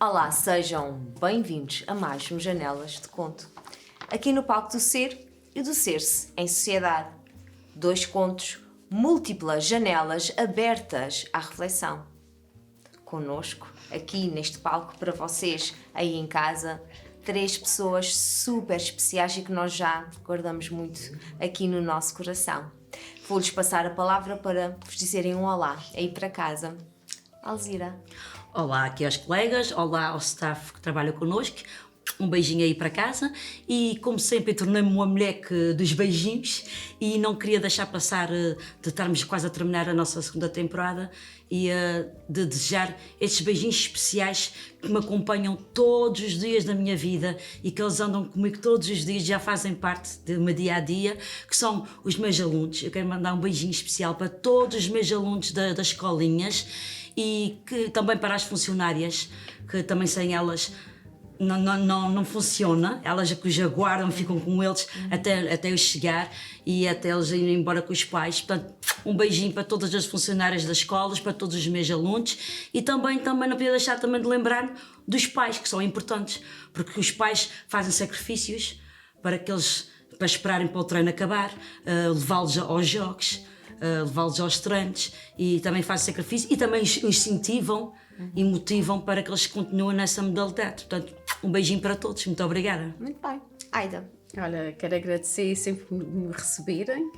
Olá, sejam bem-vindos a mais um Janelas de Conto. Aqui no palco do ser e do ser-se em sociedade. 2 contos, múltiplas janelas abertas à reflexão. Conosco, aqui neste palco para vocês, aí em casa, 3 pessoas super especiais e que nós já guardamos muito aqui no nosso coração. Vou-lhes passar a palavra para vos dizerem um olá aí para casa. Alzira. Olá aqui aos colegas, olá ao staff que trabalha connosco, um beijinho aí para casa e como sempre tornei-me uma mulher dos beijinhos e não queria deixar passar de estarmos quase a terminar a nossa segunda temporada e de desejar estes beijinhos especiais que me acompanham todos os dias da minha vida e que eles andam comigo todos os dias, já fazem parte do meu dia-a-dia, que são os meus alunos. Eu quero mandar um beijinho especial para todos os meus alunos das escolinhas e que também para as funcionárias, que também sem elas não funciona, elas que os aguardam, ficam com eles até eu chegar e até eles irem embora com os pais. Portanto, um beijinho para todas as funcionárias das escolas, para todos os meus alunos e também não podia deixar também de lembrar dos pais, que são importantes, porque os pais fazem sacrifícios para esperarem para o treino acabar, levá-los aos jogos, levá-los aos treinos e também fazem sacrifício e também os incentivam e motivam para que eles continuem nessa modalidade. Portanto, um beijinho para todos. Muito obrigada. Muito bem. Aida. Olha, quero agradecer sempre por me receberem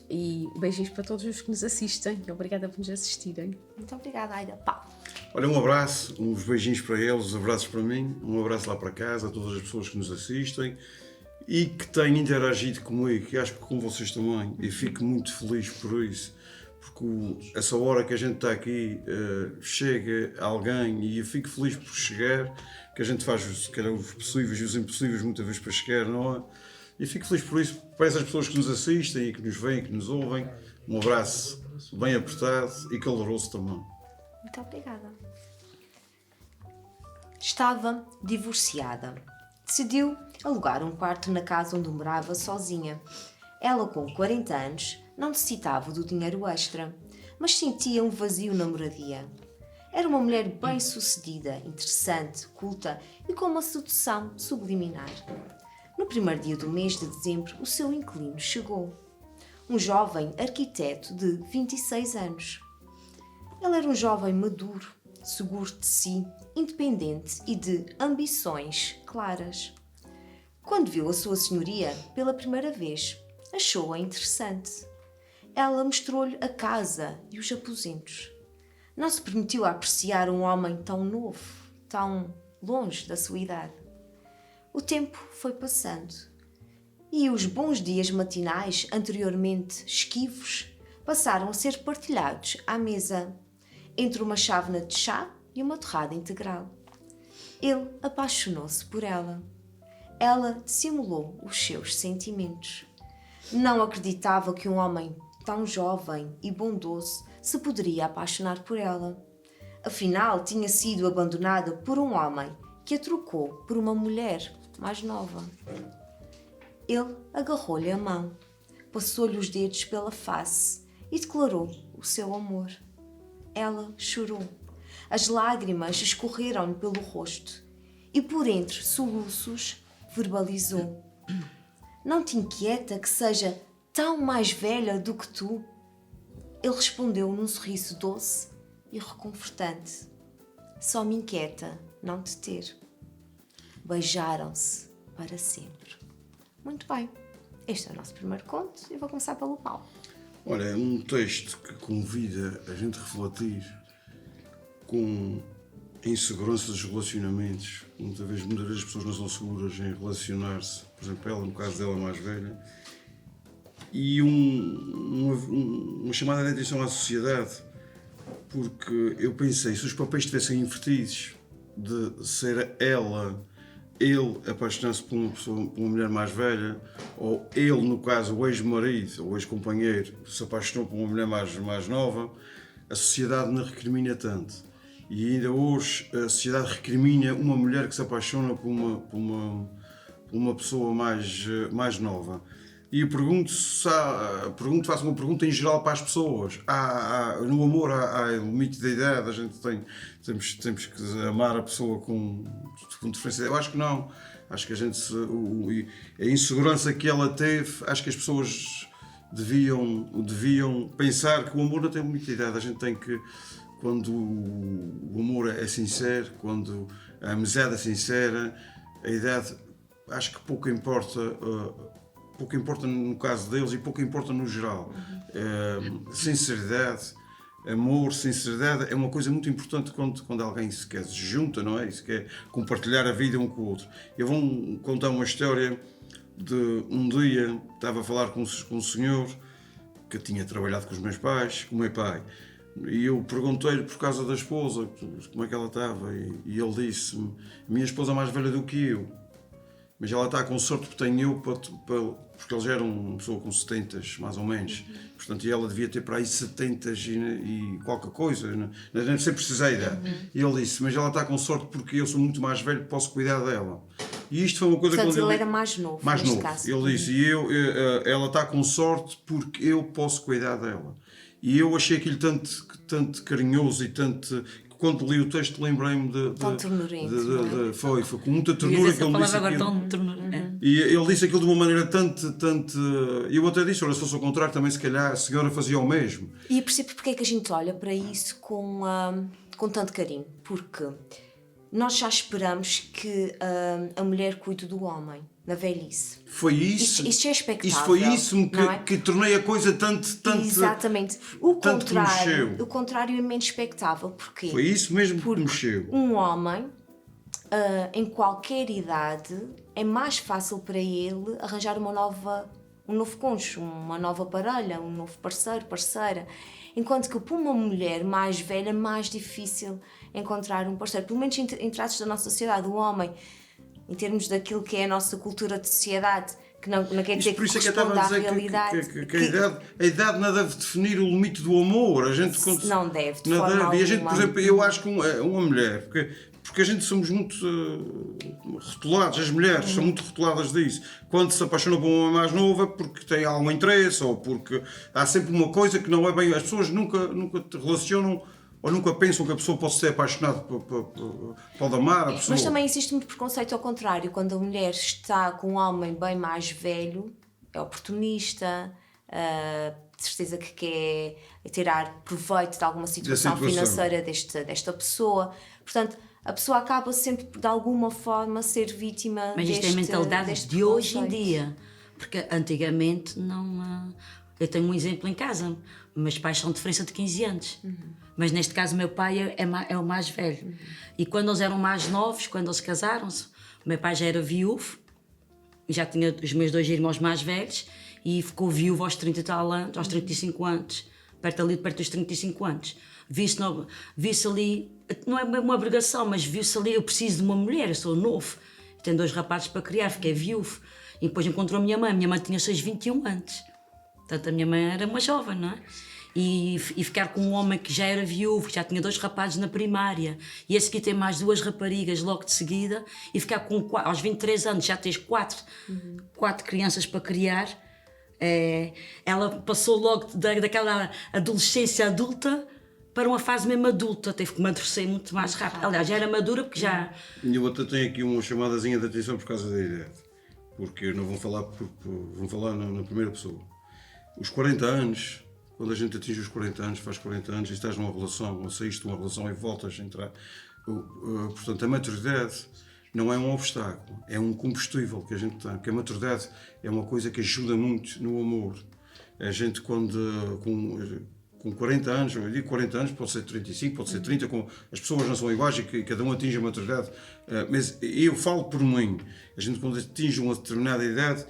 e beijinhos para todos os que nos assistem e obrigada por nos assistirem. Muito obrigada, Aida. Pá. Olha, um abraço, uns beijinhos para eles, abraços para mim, um abraço lá para casa, a todas as pessoas que nos assistem e que têm interagido comigo, e acho que com vocês também, e fico muito feliz por isso, porque essa hora que a gente está aqui chega alguém e eu fico feliz por chegar, que a gente faz se calhar, os possíveis e os impossíveis muitas vezes para chegar, não é? E fico feliz por isso, para essas pessoas que nos assistem e que nos veem, que nos ouvem, um abraço bem apertado e caloroso também. Muito obrigada. Estava divorciada. Decidiu alugar um quarto na casa onde morava sozinha. Ela, com 40 anos, não necessitava do dinheiro extra, mas sentia um vazio na moradia. Era uma mulher bem-sucedida, interessante, culta e com uma sedução subliminar. No primeiro dia do mês de dezembro, o seu inquilino chegou. Um jovem arquiteto de 26 anos. Ele era um jovem maduro, seguro de si, independente e de ambições claras. Quando viu a sua senhoria pela primeira vez, achou-a interessante. Ela mostrou-lhe a casa e os aposentos. Não se permitiu apreciar um homem tão novo, tão longe da sua idade. O tempo foi passando e os bons dias matinais, anteriormente esquivos, passaram a ser partilhados à mesa, entre uma chávena de chá e uma torrada integral. Ele apaixonou-se por ela. Ela dissimulou os seus sentimentos. Não acreditava que um homem tão jovem e bondoso se poderia apaixonar por ela. Afinal, tinha sido abandonada por um homem que a trocou por uma mulher mais nova. Ele agarrou-lhe a mão, passou-lhe os dedos pela face e declarou o seu amor. Ela chorou. As lágrimas escorreram-lhe pelo rosto e, por entre soluços, verbalizou: "Não te inquieta que seja tão mais velha do que tu?" Ele respondeu num sorriso doce e reconfortante: "Só me inquieta não te ter." Beijaram-se para sempre. Muito bem, este é o nosso primeiro conto e vou começar pelo Paulo. Olha, é um texto que convida a gente a refletir com a insegurança dos relacionamentos. Muitas vezes as pessoas não são seguras em relacionar-se. Por exemplo, ela, no caso dela mais velha. E uma chamada de atenção à sociedade, porque eu pensei, se os papéis estivessem invertidos, de ser ele apaixonar-se por uma pessoa, por uma mulher mais velha, ou ele, no caso, o ex-marido ou ex-companheiro, se apaixonou por uma mulher mais nova, a sociedade não recrimina tanto. E ainda hoje a sociedade recrimina uma mulher que se apaixona por uma pessoa mais nova. E eu faço uma pergunta em geral para as pessoas. No amor há o limite da idade, a gente temos que amar a pessoa com diferença. Eu acho que não. Acho que a insegurança que ela teve, acho que as pessoas deviam pensar que o amor não tem limite de idade. A gente tem que, quando o amor é sincero, quando a amizade é sincera, a idade acho que pouco importa no caso deles e pouco importa no geral. Sinceridade, amor, sinceridade é uma coisa muito importante quando alguém se junta, não é? E se quer compartilhar a vida um com o outro. Eu vou contar uma história de um dia, estava a falar com um senhor que tinha trabalhado com os meus pais, com o meu pai, e eu perguntei-lhe por causa da esposa, como é que ela estava, e ele disse-me: minha esposa é mais velha do que eu, mas ela está com sorte porque tenho eu, porque eles eram uma pessoa com 70, mais ou menos, portanto, e ela devia ter para aí 70 e qualquer coisa, nem sei precisar da. E ele disse: mas ela está com sorte porque eu sou muito mais velho, posso cuidar dela. E isto foi uma coisa... Portanto, ele era mais novo, neste caso. Ele disse: ela está com sorte porque eu posso cuidar dela. E eu achei aquilo tanto carinhoso e tanto... Quando li o texto lembrei-me tão ternurento. Foi com muita ternura que ele disse aquilo. E ele disse aquilo de uma maneira tanto... Eu até disse: olha, se fosse ao contrário também se calhar a senhora fazia o mesmo. E eu percebo porque é que a gente olha para isso com tanto carinho. Porque nós já esperamos que a mulher cuide do homem na velhice. Foi isso. Isto é expectável. Isso foi isso que tornei a coisa tanto... Exatamente. O contrário é menos expectável. Porquê? Foi isso mesmo que mexeu. Um homem, em qualquer idade, é mais fácil para ele arranjar um novo cônjuge, uma nova parelha, um novo parceiro, parceira. Enquanto que para uma mulher mais velha é mais difícil encontrar um parceiro. Pelo menos em tratos da nossa sociedade. O homem, em termos daquilo que é a nossa cultura de sociedade, que não quer dizer que corresponde à realidade. A idade não deve definir o limite do amor. A gente não deve, de forma alguma. E a gente, por exemplo, eu acho que uma mulher, porque a gente somos muito rotulados, as mulheres são muito rotuladas disso. Quando se apaixonam por uma mais nova, porque tem algum interesse, ou porque há sempre uma coisa que não é bem... As pessoas nunca te relacionam ou nunca pensam que a pessoa pode ser apaixonada, pode amar a pessoa. Mas também existe muito preconceito ao contrário. Quando a mulher está com um homem bem mais velho, é oportunista, de certeza que quer tirar proveito de alguma situação financeira desta pessoa. Portanto, a pessoa acaba sempre, de alguma forma, a ser vítima Mas isto é a mentalidade de hoje em dia. Porque antigamente não... Eu tenho um exemplo em casa. Meus pais são de diferença de 15 anos. Mas neste caso o meu pai é o mais velho. E quando eles eram mais novos, quando eles casaram-se, o meu pai já era viúvo, já tinha os meus 2 irmãos mais velhos, e ficou viúvo aos 30 e tal anos, aos 35 anos, perto dos 35 anos. Vi-se ali, não é uma obrigação, mas viu-se ali: eu preciso de uma mulher, eu sou novo, tenho 2 rapazes para criar, fiquei viúvo. E depois encontrou a minha mãe tinha seus 21 anos. Portanto, a minha mãe era uma jovem, não é? E ficar com um homem que já era viúvo, já tinha 2 rapazes na primária, e a seguir ter mais 2 raparigas logo de seguida, e ficar aos 23 anos já tens 4 crianças para criar. Ela passou logo daquela adolescência adulta para uma fase mesmo adulta, teve que amadurecer muito mais rápido. Aliás, já era madura porque já... Eu até tenho aqui uma chamadazinha de atenção por causa da idade, porque não vão falar na primeira pessoa. Os 40 anos... Quando a gente atinge os 40 anos, faz 40 anos e estás numa relação, ou saíste de uma relação e voltas a entrar. Portanto, a maturidade não é um obstáculo, é um combustível que a gente tem. Porque a maturidade é uma coisa que ajuda muito no amor. A gente, quando com 40 anos, eu digo 40 anos, pode ser 35, pode ser 30, as pessoas não são iguais e cada um atinge a maturidade. Mas eu falo por mim, a gente quando atinge uma determinada idade,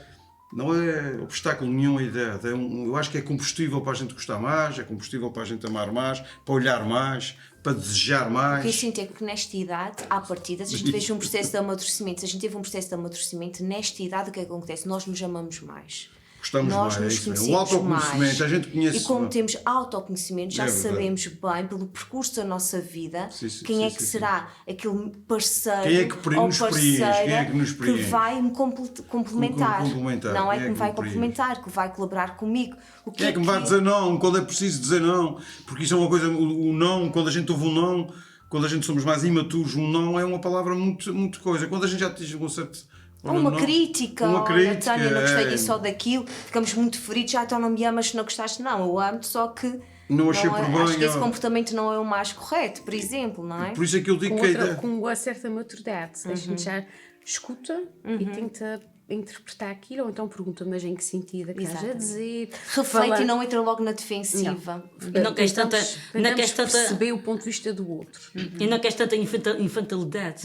não é obstáculo nenhum a idade, eu acho que é combustível para a gente gostar mais, é combustível para a gente amar mais, para olhar mais, para desejar mais. O que eu sinto é que nesta idade, à partida, se a gente veja um processo de amadurecimento, se a gente teve um processo de amadurecimento, nesta idade o que é que acontece? Nós nos amamos mais. Gostamos nós mais, nos é isso mesmo. conhecemos O autoconhecimento, mais. a gente conhece. E como temos autoconhecimento, já É verdade. sabemos bem, pelo percurso da nossa vida, Sim, quem é sim, que sim. será aquele parceiro Quem é que ou nos preenche? parceira Quem é que nos preenche? vai me complementar. Complementar. Não é Quem que me vai preenche? complementar, que vai colaborar comigo. O Quem é que me vai dizer não quando é preciso dizer não? Porque isso é uma coisa, o não, quando a gente ouve um não, quando a gente somos mais imaturos, um não é uma palavra muito coisa. Quando a gente já atinge um certo... olha, Uma não, crítica, uma olha, crítica, Tânia, não gostei é. disso ou daquilo, ficamos muito feridos, já então não me amas se não gostaste, não, eu amo-te, só que Não achei por bem, acho que esse ó. comportamento não é o mais correto, por exemplo, não é? Por isso é que eu digo que a ideia... Com uma certa maturidade. A gente já escuta e tenta interpretar aquilo, ou então pergunta, mas em que sentido é que estás a dizer? Reflete e não entra logo na defensiva. E não queres tanta- não queres tanta- perceber o ponto de vista do outro. E não queres tanta infantilidade.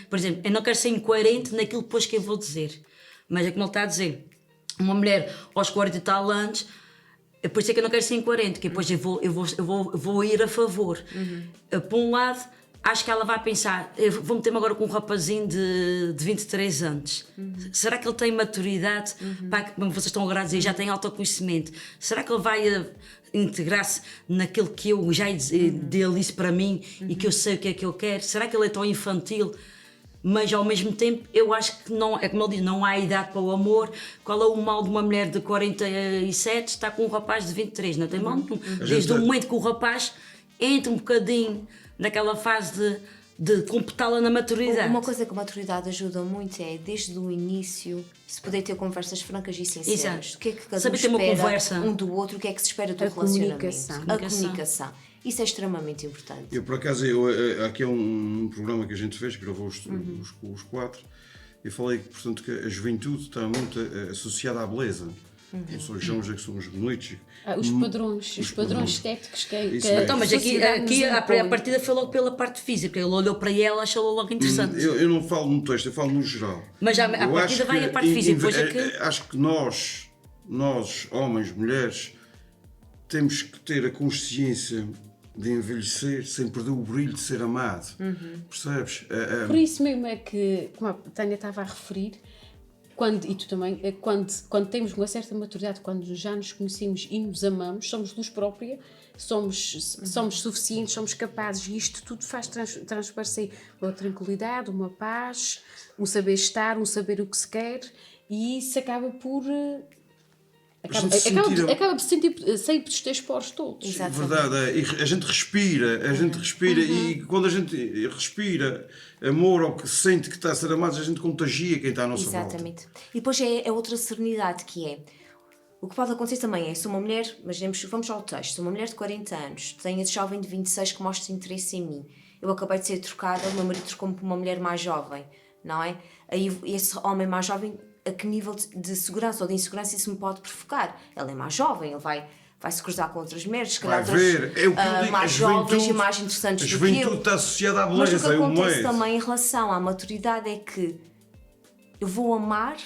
Por exemplo, eu não quero ser incoerente naquilo depois que eu vou dizer. Mas é como ele está a dizer. Uma mulher aos 40 e tal anos, é por isso é que eu não quero ser incoerente, que depois eu vou ir a favor. Por um lado, acho que ela vai pensar, eu vou meter-me agora com um rapazinho de 23 anos. Será que ele tem maturidade? Para, como vocês estão agora a dizer, já tem autoconhecimento. Será que ele vai integrar-se naquilo que eu já dele isso para mim e que eu sei o que é que eu quero? Será que ele é tão infantil? Mas ao mesmo tempo eu acho que não, é como ele diz, não há idade para o amor. Qual é o mal de uma mulher de 47 está com um rapaz de 23? Não tem mal nenhum. Desde o momento que o rapaz entra um bocadinho naquela fase de completá-la na maturidade. Uma coisa que a maturidade ajuda muito é, desde o início, se poder ter conversas francas e sinceras. Exato. O que é que cada um Saber ter uma espera conversa. um do outro, o que é que se espera do A relacionamento. comunicação. A comunicação. Isso é extremamente importante. Eu, por acaso, aqui é um programa que a gente fez, que gravou os quatro, e falei que, portanto, que a juventude está muito associada à beleza. Não são os jovens que somos bonitos. Os padrões estéticos que Isso a mesmo. Então, mas aqui a partida foi logo pela parte física. Ele olhou para ela e achou logo interessante. Eu não falo no texto, eu falo no geral. Mas a Eu partida acho vai que a parte física. Depois é que... Acho que nós, homens, mulheres, temos que ter a consciência de envelhecer sem perder o brilho de ser amado. Percebes? Por isso mesmo é que, como a Tânia estava a referir, e tu também, quando temos uma certa maturidade, quando já nos conhecemos e nos amamos, somos luz própria, somos suficientes, somos capazes, e isto tudo faz transparecer uma tranquilidade, uma paz, um saber estar, um saber o que se quer, e isso acaba por... Acaba por sair dos teus poros todos. Exatamente. Verdade, e a gente respira, e quando a gente respira amor ou que sente que está a ser amado, a gente contagia quem está à nossa volta. Exatamente. E depois é outra serenidade que é. O que pode acontecer também é, se uma mulher, imaginemos, vamos ao texto, se uma mulher de 40 anos tem esse jovem de 26 que mostra interesse em mim, eu acabei de ser trocada, o meu marido trocou-me por uma mulher mais jovem, não é? Aí esse homem mais jovem, a que nível de segurança ou de insegurança isso me pode provocar? Ele é mais jovem, ele vai se cruzar com outras mulheres, se calhar Vai ver, é o que eu digo, mais jovens e mais interessantes do que a juventude eu. está associada à Mas o que beleza, é o acontece meio. também em relação à maturidade é que eu vou amar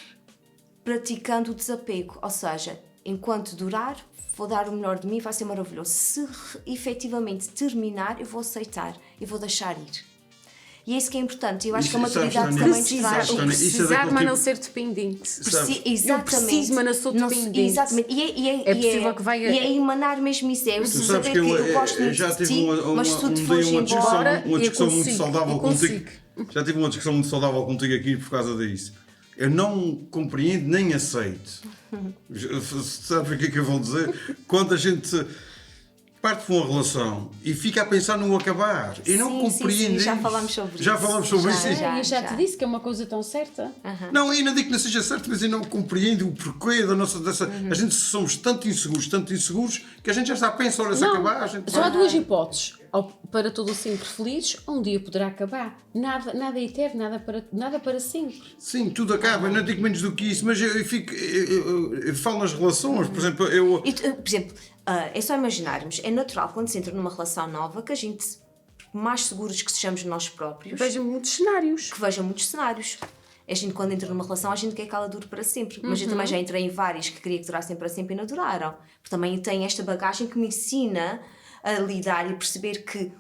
praticando o desapego, ou seja, enquanto durar, vou dar o melhor de mim, vai ser maravilhoso. Se efetivamente terminar, eu vou aceitar e vou deixar ir. E é isso que é importante. Eu acho que a maturidade também nos traz. Precisar, mas não ser dependente. Exatamente. Eu preciso, mas não sou dependente. Exatamente. É possível que vai... E é emanar mesmo isso. É Tu sabes saber que eu gosto muito já de tive ti, mas se tu te fores embora... uma discussão muito consigo, saudável eu contigo. consigo. Já tive uma discussão muito saudável contigo aqui por causa disso. Eu não compreendo nem aceito. Sabes o que é que eu vou dizer? Quando a gente parte para uma relação e fica a pensar no acabar. Eu não compreendo já isso. falámos sobre isso. Já falámos sobre isso. Eu já te disse que é uma coisa tão certa. Não, eu não digo que não seja certo, mas eu não compreendo o porquê da nossa... A gente somos tanto inseguros, que a gente já está a pensar, olha, se acabar, a gente Só há vai. duas hipóteses. Ou para todo sempre felizes, ou um dia poderá acabar. Nada é eterno, nada para sempre. Sim, tudo acaba, eu não digo menos do que isso, mas eu falo nas relações, por exemplo, Por exemplo, é só imaginarmos, é natural quando se entra numa relação nova que a gente, mais seguros que sejamos de nós próprios, Vejam muitos cenários. que vejam muitos cenários. A gente, quando entra numa relação, a gente quer que ela dure para sempre. Mas eu também já entrei em várias que queria que durassem para sempre e não duraram. Porque também tenho esta bagagem que me ensina a lidar e perceber que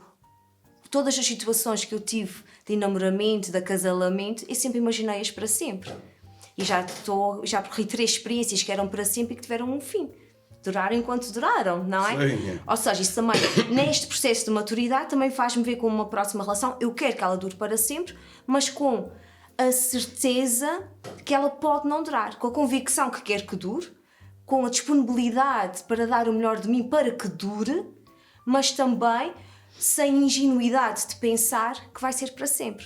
todas as situações que eu tive de enamoramento, de acasalamento, eu sempre imaginei-as para sempre. E já percorri 3 experiências que eram para sempre e que tiveram um fim. Duraram enquanto duraram, não é? Sim. Ou seja, isso também, neste processo de maturidade, também faz-me ver com uma próxima relação, eu quero que ela dure para sempre, mas com a certeza que ela pode não durar, com a convicção que quer que dure, com a disponibilidade para dar o melhor de mim para que dure, mas também sem ingenuidade de pensar que vai ser para sempre.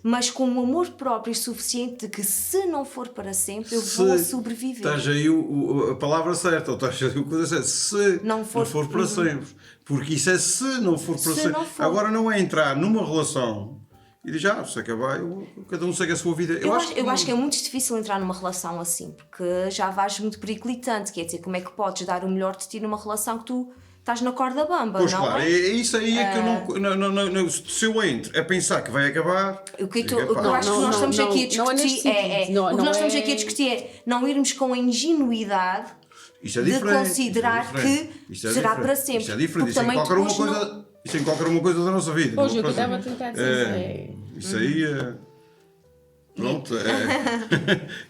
Mas com um amor próprio suficiente de que se não for para sempre, eu vou sobreviver. Estás aí a palavra certa, ou estás aí a coisa certa. Se não for para sempre. Porque isso é se não for para sempre. Agora não é entrar numa relação e dizer, se acabar, cada um segue a sua vida. Eu acho que é muito difícil entrar numa relação assim, porque já vais muito periclitante. Quer dizer, como é que podes dar o melhor de ti numa relação que tu estás na corda bamba, pois não claro, é? é isso aí é que eu não, se eu entro a pensar que vai acabar... O que eu acho que nós estamos aqui a discutir não irmos com a ingenuidade de considerar que será para sempre. Isso é diferente, isso em qualquer uma coisa da nossa vida. Pois, o que eu estava a tentar dizer isso aí é... Pronto,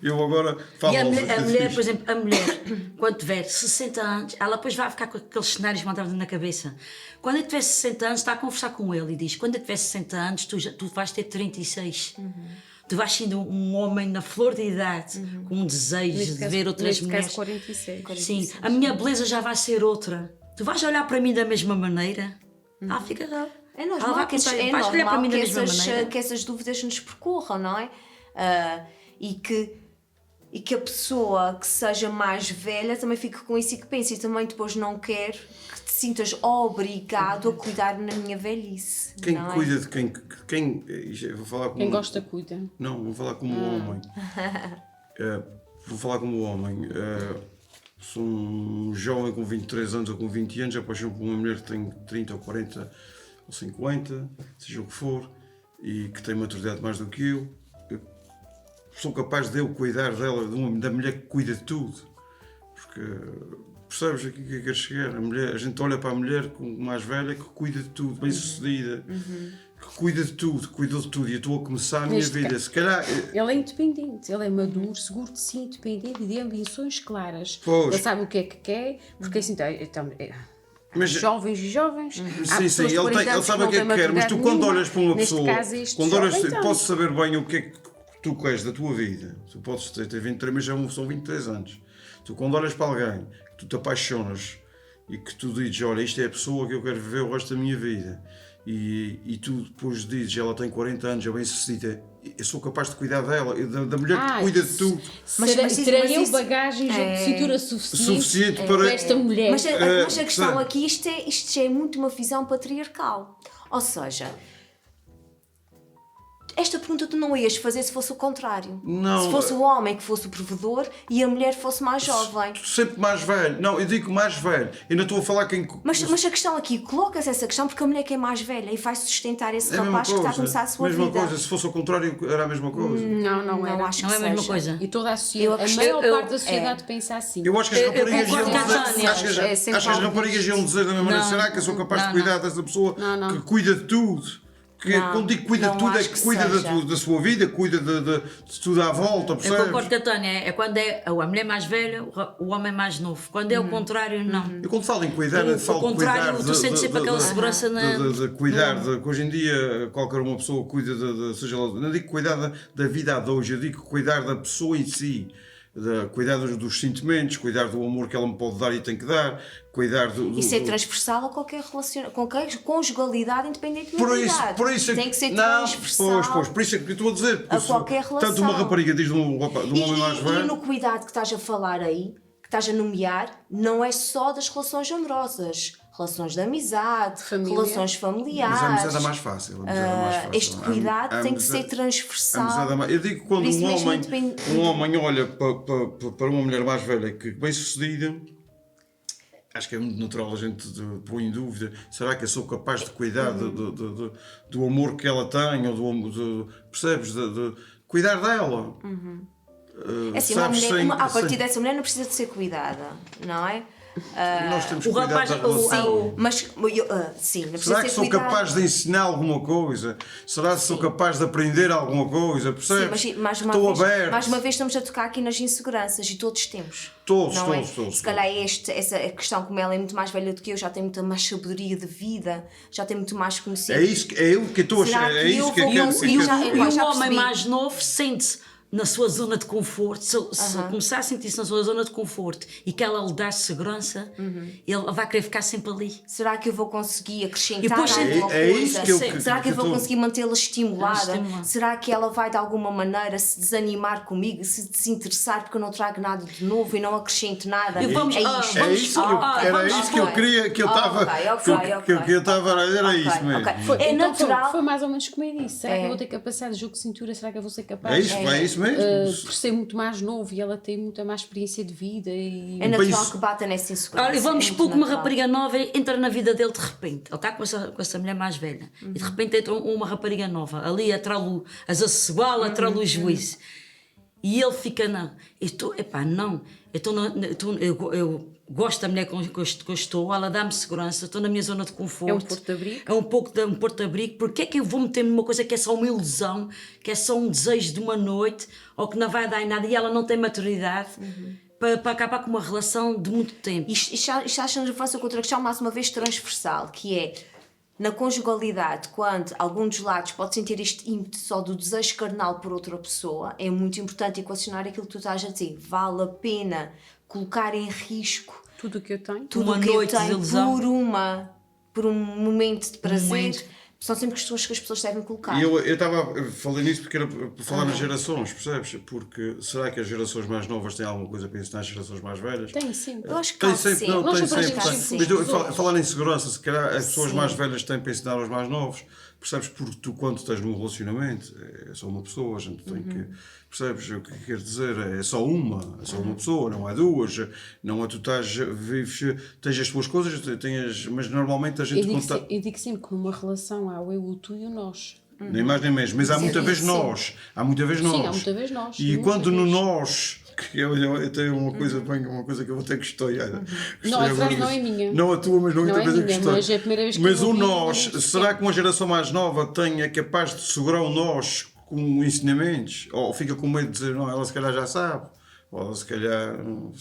eu agora falo... E a mulher, por exemplo, quando tiver 60 anos, ela depois vai ficar com aqueles cenários montados na cabeça. Quando eu tiver 60 anos, está a conversar com ele e diz, quando eu tiver 60 anos, tu vais ter 36. Tu vais sendo um homem na flor da idade, com um desejo de ver outras mulheres. Caso 46. Sim, a minha beleza já vai ser outra. Tu vais olhar para mim da mesma maneira? Fica... É normal, que essas dúvidas nos percorram, não é? E que a pessoa que seja mais velha também fique com isso e que pense, e também depois não quero que te sintas obrigado a cuidar na minha velhice. Quem cuida de quem vou falar como quem gosta cuida. Não, vou falar como homem. Vou falar como homem. Sou um jovem com 23 anos ou com 20 anos, apaixono por uma mulher que tem 30 ou 40 ou 50, seja o que for, e que tem maturidade mais do que eu sou capaz de eu cuidar dela, da mulher que cuida de tudo. Porque percebes aqui que eu quero chegar? A gente olha para a mulher mais velha que cuida de tudo, bem sucedida, que cuida de tudo, e eu estou a começar a minha vida. Se calhar. Ele é independente, ele é maduro, seguro de si, independente e de ambições claras. Pois. Ele sabe o que é que quer, porque assim, mas, jovens e jovens. Sim, ele sabe o que é que quer, mas tu quando olhas para uma pessoa, posso saber bem o que é que tu queres da tua vida. Tu podes ter 23, mas já são 23 anos. Tu quando olhas para alguém, que tu te apaixonas e que tu dizes, olha, isto é a pessoa que eu quero viver o resto da minha vida, e tu depois dizes, ela tem 40 anos, é bem sucedida, eu sou capaz de cuidar dela, da mulher que cuida de tudo. Mas terei eu bagagem de cintura suficiente para esta mulher. Mas a questão aqui, isto é muito uma visão patriarcal. Ou seja, esta pergunta tu não ias fazer se fosse o contrário. Não. Se fosse o homem que fosse o provedor e a mulher fosse mais jovem. Sempre mais velho. Não, eu digo mais velho. Ainda estou a falar quem... Mas a questão aqui, colocas essa questão porque a mulher que é mais velha e vai sustentar esse rapaz que está a começar a sua vida. Mesma coisa. Se fosse o contrário, era a mesma coisa. Não era. Acho não que é a mesma coisa. E toda a sociedade, a maior parte da sociedade pensa assim. Eu acho que as raparigas iam dizer... Acho que as raparigas iam dizer da mesma maneira. Será que eu sou capaz de cuidar dessa pessoa que cuida de tudo? Quando digo cuida de tudo, é que cuida da sua vida, cuida de tudo à volta, percebes? Eu concordo com a Tânia, é quando é a mulher mais velha, o homem mais novo. Quando é o contrário, não. Eu quando falo em cuidar, falo de cuidar... Tu sentes sempre aquela segurança na... De cuidar, que hoje em dia qualquer uma pessoa cuida seja lá... Não digo cuidar da vida a hoje, eu digo cuidar da pessoa em si. Cuidar dos sentimentos, cuidar do amor que ela me pode dar e tem que dar, cuidar Isso é transversal a qualquer relacionamento, qualquer conjugalidade, independentemente da idade. Por isso tem que ser transversal. Por isso é que eu estou a dizer. A qualquer relação. Tanto uma rapariga diz de um homem mais velho. E no cuidado que estás a falar aí, que estás a nomear, não é só das relações amorosas. Relações de amizade, relações familiares. Mas a amizade é mais fácil. Este cuidado tem que ser transversal. Eu digo que quando um homem olha para uma mulher mais velha que bem sucedida, acho que é muito natural a gente pôr em dúvida, será que eu sou capaz de cuidar do amor que ela tem, ou percebes? De cuidar dela. É assim, a partir dessa mulher não precisa de ser cuidada, não é? Nós temos o que cuidar rapaz- da o- relação. Mas, sim, não precisa Será que ter sou cuidado. capaz de ensinar alguma coisa? Será que sou capaz de aprender alguma coisa? Percebes? Sim, mas Estou aberto. mais uma vez estamos a tocar aqui nas inseguranças e todos temos. Todos, não todos, é? todos, Se calhar essa questão, como ela é muito mais velha do que eu, já tem muita mais sabedoria de vida, já tem muito mais conhecimento. É isso que é eu que estou a Será achar. É que isso eu que eu vou quero conseguir- dizer. já- E Pá, o já homem percebi. mais novo sente-se na sua zona de conforto. Se começar a sentir-se na sua zona de conforto e que ela lhe dá segurança, ele vai querer ficar sempre ali. Será que eu vou conseguir acrescentar E depois alguma é coisa? isso que eu- Será que eu vou estou- conseguir mantê-la estimulada? Estimular. Será que ela vai de alguma maneira se desanimar comigo, se desinteressar porque eu não trago nada de novo e não acrescento nada? E vamos- é isto. vamos- É isso que eu, era vamos- isso que eu ok. queria, que eu estava que eu estava a dizer, era Ok, isso mesmo. ok. Foi, É então natural. Foi mais ou menos como eu disse. Será É. que eu vou ter capacidade de jogo de cintura? Será que eu vou ser capaz? É isso mesmo. Por ser muito mais novo e ela tem muita mais experiência de vida e... É natural Penso- que bata nessa insegurança. Olha, vamos é supor muito que uma natural. rapariga nova entra na vida dele de repente. Ele está com essa mulher mais velha. E de repente entra uma rapariga nova. Ali atrás as acessigual, atrás o juízo. E ele fica, não, não, eu gosto da mulher com que eu estou, ela dá-me segurança, estou na minha zona de conforto. É um porto-abrigo. É um pouco de um porto-abrigo. Porque é que eu vou meter-me numa coisa que é só uma ilusão, que é só um desejo de uma noite, ou que não vai dar em nada, e ela não tem maturidade para acabar com uma relação de muito tempo. Isto acha na relevância com outra questão, mais uma vez transversal, que é na conjugalidade, quando algum dos lados pode sentir este ímpeto só do desejo carnal por outra pessoa, é muito importante equacionar aquilo que tu estás a dizer. Vale a pena colocar em risco Tudo o que eu tenho. tudo Uma o que eu noite de tenho ilusão. por um momento de prazer. momento. São sempre questões que as pessoas devem colocar. E eu falei nisso porque era para falar nas gerações, percebes? Porque será que as gerações mais novas têm alguma coisa para ensinar às gerações mais velhas? Tem sim. Eu acho que Tem há sempre, não, Nós tem sempre sempre. agimos Tem. sempre Mas uns dos outros. falar em segurança, se calhar as pessoas Sim. mais velhas têm para ensinar aos mais novos, percebes? Porque tu, quando estás num relacionamento, é só uma pessoa, a gente tem que. Percebes o que quer dizer? É só uma pessoa, não é duas. Não é tu vives, tens as tuas coisas, mas normalmente a gente. Eu digo sempre que numa relação há o eu, o tu e o nós. Nem mais nem menos, mas há muita vez sim. nós. Há muita vez nós. Sim, há muita vez nós. E Muita quando no vez. nós, que eu tenho uma coisa, uma coisa que eu vou ter que estudar. Não, a frase não é minha. Não a tua, mas não Não outra é coisa que minha, estou. mas é a primeira vez que Mas eu o ouvi, nós, não será que uma geração mais nova é capaz de segurar o nós com ensinamentos? Ou fica com medo de dizer, não, ela se calhar já sabe? Ou ela se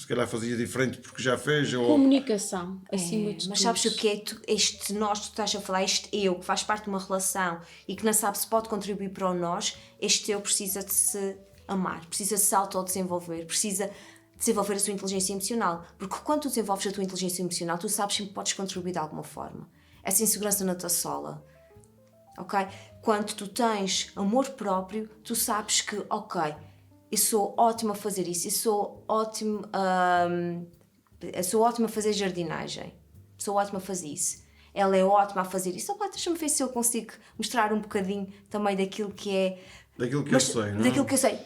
calhar fazia diferente porque já fez? Ou... Comunicação, acima de tudo. Mas sabes o que é? Este nós que tu estás a falar, este eu que faz parte de uma relação e que não sabe se pode contribuir para o nós, este eu precisa de se amar, precisa de se autodesenvolver, precisa desenvolver a sua inteligência emocional. Porque quando tu desenvolves a tua inteligência emocional, tu sabes sempre que podes contribuir de alguma forma. Essa insegurança não te assola. Ok? Quando tu tens amor próprio, tu sabes que, ok, eu sou ótima a fazer isso, eu sou ótima a fazer jardinagem, sou ótima a fazer isso, ela é ótima a fazer isso. Opa, deixa-me ver se eu consigo mostrar um bocadinho também daquilo que é. Daquilo que eu sei, não é? Daquilo que eu sei.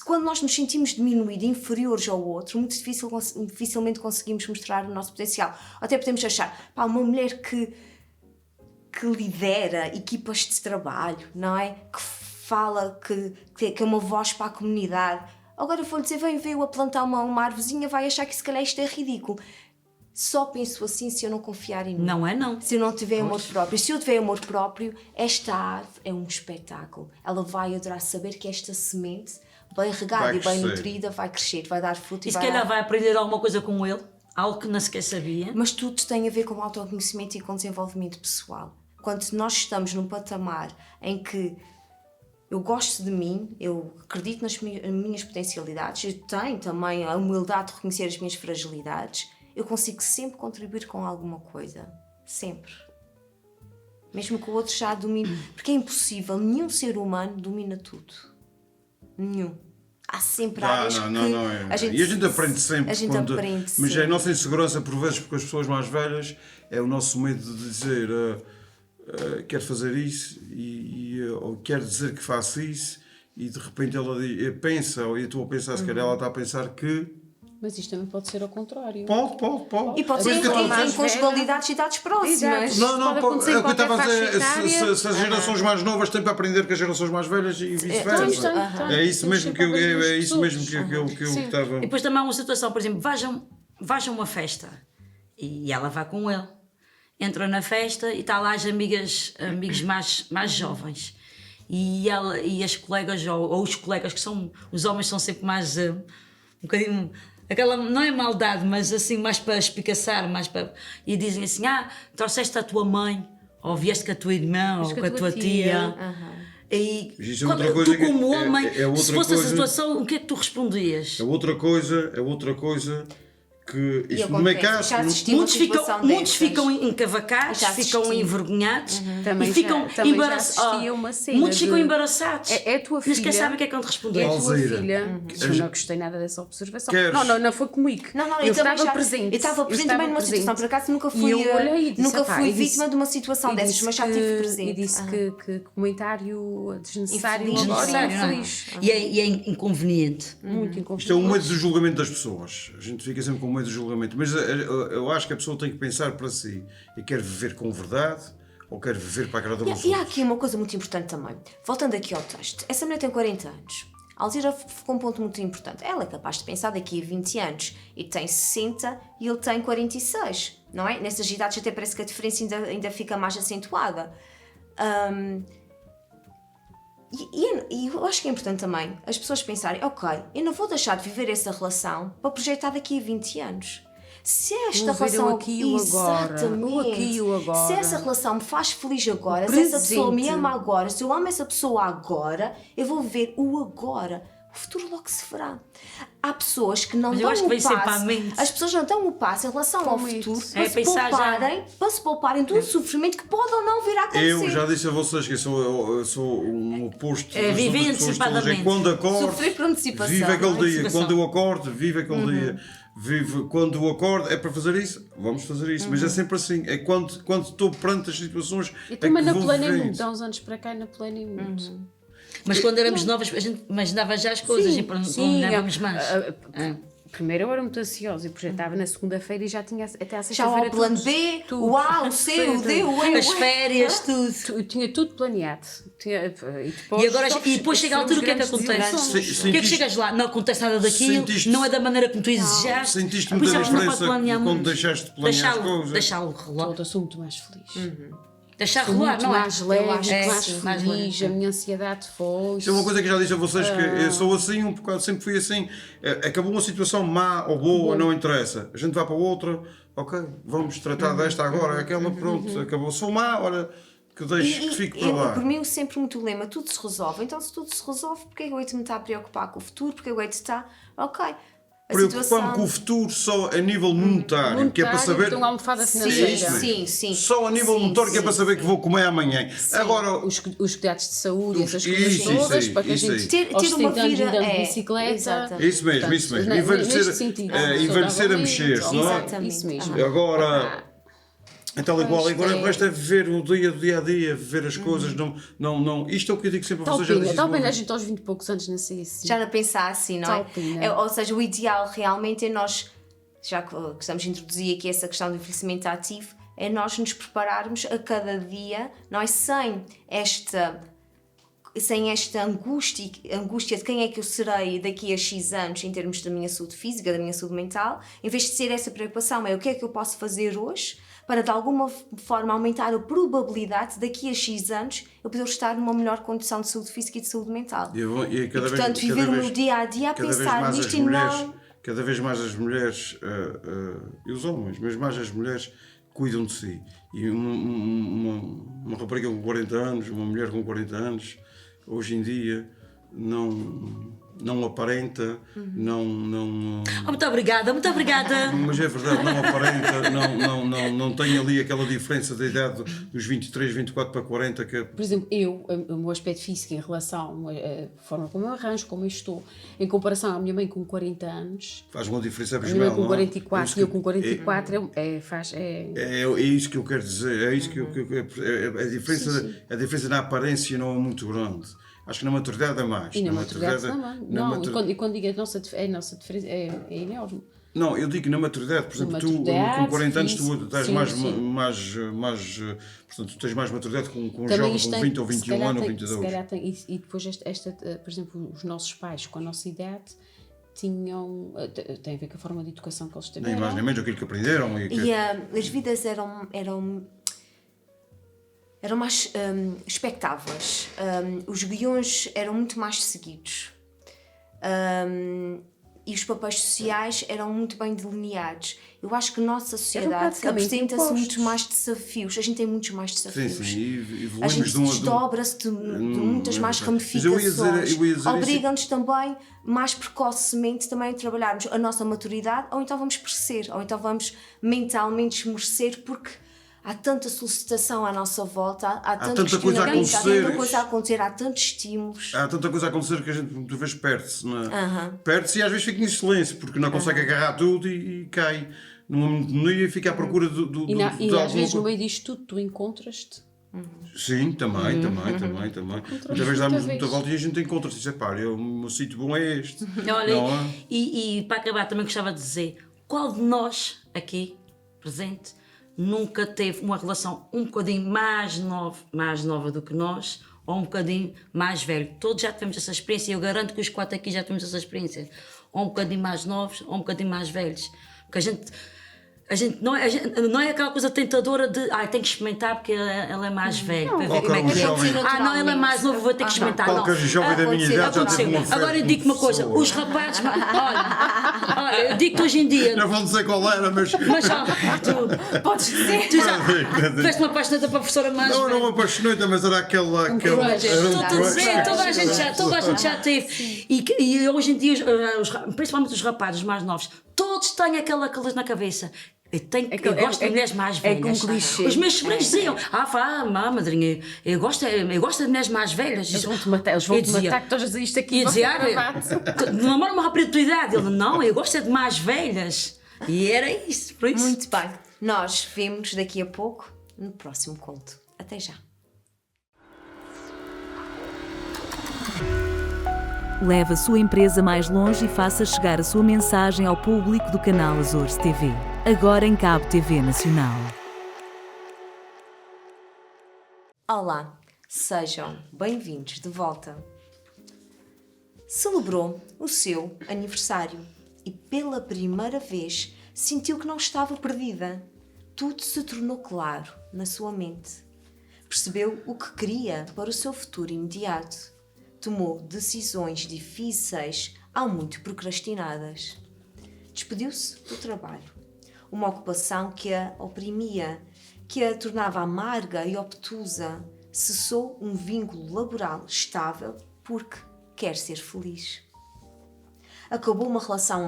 Quando nós nos sentimos diminuídos, inferiores ao outro, muito dificilmente conseguimos mostrar o nosso potencial. Até podemos achar, pá, uma mulher que lidera equipas de trabalho, não é? Que fala, que é uma voz para a comunidade. Agora eu vou-lhe dizer, veio a plantar uma arvorezinha, vai achar que se calhar isto é ridículo. Só penso assim se eu não confiar em mim. Não é não. Se eu não tiver amor próprio. Se eu tiver amor próprio, esta árvore é um espetáculo. Ela vai adorar saber que esta semente, bem regada Vai e bem crescer. nutrida, vai crescer, vai dar fruto E e se vai calhar dar... vai aprender alguma coisa com ele, algo que não sequer sabia. Mas tudo tem a ver com autoconhecimento e com desenvolvimento pessoal. Quando nós estamos num patamar em que eu gosto de mim, eu acredito nas minhas potencialidades, eu tenho também a humildade de reconhecer as minhas fragilidades, eu consigo sempre contribuir com alguma coisa. Sempre. Mesmo que o outro já domine. Porque é impossível, nenhum ser humano domina tudo. Nenhum. Há sempre áreas que E a gente aprende sempre. A gente aprende Mas sempre. é a nossa insegurança, por vezes, porque as pessoas mais velhas, é o nosso medo de dizer quero fazer isso ou quero dizer que faço isso e de repente ela pensa, ou eu estou a pensar, se calhar ela está a pensar que Mas isto também pode ser ao contrário. pode. E pode ser Mas que eu estou a em dizer- conjugalidades de idades próximas. Exato. Não, Pode acontecer é em o que eu estava a qualquer dizer. faixa etária. Se as gerações mais novas têm para aprender com as gerações mais velhas e vice-versa. É isso mesmo que eu estava. E depois também há uma situação, por exemplo, vajam a uma festa E ela vai com ele. Entra na festa e está lá as amigos mais jovens. E as colegas, ou os colegas, que são os homens, são sempre mais um bocadinho. Aquela, não é maldade, mas assim, mais para espicaçar, e dizem assim: trouxeste a tua mãe, ou vieste com a tua irmã, ou com a tua tia. E Isso é outra coisa tu, como homem, outra se fosse coisa, a situação, o que é que tu respondias? É outra coisa que isto no meu caso. Muitos ficam encavacados, ficam envergonhados e ficam embaraçados. Muitos ficam embaraçados. É a tua filha. Nem sequer sabem o que é que vão te responder. É a tua Alzira. filha. Eu não gostei nada dessa observação. Queres? Não foi comigo. Eu estava presente. Eu estava presente também numa situação, por acaso nunca fui, vítima de uma situação dessas, mas já estive presente. E disse que comentário desnecessário Infeliz. agora Não é? infeliz. E é inconveniente. Muito inconveniente. Isto é o medo do julgamento das pessoas. A gente fica sempre com medo do julgamento. Mas eu acho que a pessoa tem que pensar para si. E quer viver com verdade ou quer viver para agradar os E há outros. aqui uma coisa muito importante também. Voltando aqui ao texto. Essa mulher tem 40 anos. A Alzira ficou um ponto muito importante. Ela é capaz de pensar daqui a 20 anos. E tem 60 e ele tem 46. Não é? Nessas idades até parece que a diferença ainda fica mais acentuada. E eu acho que é importante também as pessoas pensarem: ok, eu não vou deixar de viver essa relação para projetar daqui a 20 anos. Se esta relação aqui e o agora. Exatamente. O aqui e o agora. Se essa relação me faz feliz agora, se presente. essa pessoa me ama agora, se eu amo essa pessoa agora, eu vou viver o agora. O futuro logo se verá. Há pessoas que não Mas eu dão acho que o vem sempre à passo. mente. As pessoas não dão o passo em relação ao futuro para se pouparem de um sofrimento que pode ou não vir a acontecer. Eu já disse a vocês que eu sou um oposto. Viver antecipadamente. Quando acordo, Sofrer por antecipação. vive aquele dia. Antecipação. Quando eu acordo, vive aquele dia. Quando eu acordo, é para fazer isso, vamos fazer isso. Mas é sempre assim. É quando estou perante as situações. E também que na vou planei viver muito. isso. Há uns anos para cá, na planei muito. Mas quando éramos novas, a gente imaginava já as coisas e planeávamos mais. Primeiro eu era muito ansiosa e projetava na segunda-feira e já tinha até à Já sexta-feira o plano B, o A, o C, o D, o E. As férias, tudo. Eu tinha tudo planeado. E depois chega a altura, o que é que acontece? O que é que chegas lá? Não acontece nada daquilo, não é da maneira como tu desejaste. Sentiste Por muita isso é que não pode diferença planear quando muito. deixaste de planear as coisas. Deixá-lo rolar. Eu sou muito mais feliz. Deixar Sou rolar, muito não é? mais leve, mais feliz. leve. A minha ansiedade foi. Isso é uma coisa que já disse a vocês, que eu sou assim um bocado, sempre fui assim. Acabou uma situação má ou boa, não interessa. A gente vai para outra, ok, vamos tratar desta agora, aquela, pronto, acabou. Sou má, ora, que deixe que fique para lá. Por mim, sempre muito lema: tudo se resolve. Então, se tudo se resolve, porque é que eu hei de me estar a preocupar com o futuro? Porque eu hei de estar, ok. Preocupa-me com o futuro só a nível monetário, que é para saber. Então, uma almofada financeira. Sim. Só a nível monetário, que é para saber que vou comer amanhã. Agora, Os cuidados de saúde, essas Isso, coisas isso todas, aí, para que a isso gente aí. Ter aos uma 70 anos vida, andando de bicicleta. exatamente. isso mesmo. Portanto, Envelhecer, neste sentido, envelhecer a mexer-se, não é? Exatamente. Isso mesmo. Agora, então igual, agora o resto é viver o dia a dia, viver as coisas, não. Isto é o que eu digo sempre a vocês. Talvez a gente aos 20 e poucos anos nascer assim. Já não pensar assim, não é? Talpina. Ou seja, o ideal realmente é nós, já que estamos a introduzir aqui essa questão do envelhecimento ativo, é nós nos prepararmos a cada dia, não é? Sem esta angústia de quem é que eu serei daqui a X anos em termos da minha saúde física, da minha saúde mental, em vez de ser essa preocupação, é o que é que eu posso fazer hoje para de alguma forma aumentar a probabilidade de daqui a X anos eu poder estar numa melhor condição de saúde física e de saúde mental. E portanto, viver o meu dia a dia a pensar nisto e não... Cada vez mais as mulheres e os homens, mas mais as mulheres cuidam de si. E uma rapariga com 40 anos, uma mulher com 40 anos, hoje em dia não aparenta, Muito obrigada. mas é verdade, não aparenta, não tem ali aquela diferença da idade dos 23, 24 para 40 que... Por exemplo, o meu aspecto físico em relação à forma como eu arranjo, como eu estou, em comparação à minha mãe com 40 anos, Faz uma diferença a minha mãe abismal, com 44 e eu com 44, É isso que eu quero dizer, é isso que a diferença na aparência não é muito grande. Acho que na maturidade é mais. E na maturidade também. E quando digo a nossa diferença é enorme. Não, eu digo que na maturidade, por exemplo, tu com 40 anos tu estás portanto, tu tens mais maturidade com um jovem com 20 ou 21 anos ou 22. E depois por exemplo, os nossos pais com a nossa idade tinham... Tem a ver com a forma de educação que eles Nem tiveram. mais nem menos aquilo que aprenderam. E as vidas eram mais espectáveis. Os guiões eram muito mais seguidos. E os papéis sociais eram muito bem delineados. Eu acho que a nossa sociedade praticamente apresenta-se impostos. muito mais desafios. A gente tem muitos mais desafios. Sim, e A evoluímos gente de um desdobra-se de muitas mais Mas ramificações. eu ia dizer isso. Obriga-nos também, mais precocemente, também a trabalharmos a nossa maturidade, ou então vamos perecer, ou então vamos mentalmente esmorecer, porque há tanta solicitação à nossa volta, há tanto tanta coisa a questionamento, há acontecer. tanta coisa a acontecer, há tantos estímulos. Há tanta coisa a acontecer que a gente muitas vezes perde-se. Perde-se e às vezes fica em silêncio, porque não consegue agarrar tudo e cai numa monotonia e fica à procura de E alguma às vezes no coisa. meio disto tudo tu encontras-te. Sim, também. Muitas vezes damos muita volta e a gente encontra-se e diz, pá, o meu sítio bom é este. Olha, Não é? e para acabar também gostava de dizer, qual de nós aqui, presente, nunca teve uma relação um bocadinho mais nova do que nós, ou um bocadinho mais velho? Todos já tivemos essa experiência, e eu garanto que os 4 aqui já tivemos essa experiência. Ou um bocadinho mais novos, ou um bocadinho mais velhos. Porque a gente não é aquela coisa tentadora de tem que experimentar porque ela é mais velha, para ver como é que jovem. é. Não, ela é mais nova, vou ter que experimentar. Não. Qualquer jovem da minha idade já teve uma Agora eu digo uma coisa, os rapazes, olha, eu digo-te hoje em dia, Não vou dizer qual era, mas tu Podes dizer. tiveste uma apaixonada para a professora mais não velha. era uma apaixonante, mas era aquela crush. era um Estou a crush. dizer, toda a gente já teve. E hoje em dia, principalmente os rapazes mais novos, todos têm aquela coisa na cabeça. Eu gosto de mulheres mais velhas. com clichê. Os meus sobrinhos diziam, madrinha, eu gosto de mulheres mais velhas. Eles vão-te matar, que estás a dizer isto aqui. E dizia, namora uma rapariga da tua idade. Ele, não, eu gosto de mais velhas. E era isso, por isso. Muito bem. Nós vemos daqui a pouco no próximo conto. Até já. Leve a sua empresa mais longe e faça chegar a sua mensagem ao público do canal Azores TV. Agora em Cabo TV Nacional. Olá, sejam bem-vindos de volta. Celebrou o seu aniversário e pela primeira vez sentiu que não estava perdida. Tudo se tornou claro na sua mente. Percebeu o que queria para o seu futuro imediato. Tomou decisões difíceis, há muito procrastinadas. Despediu-se do trabalho, uma ocupação que a oprimia, que a tornava amarga e obtusa. Cessou um vínculo laboral estável porque quer ser feliz. Acabou uma relação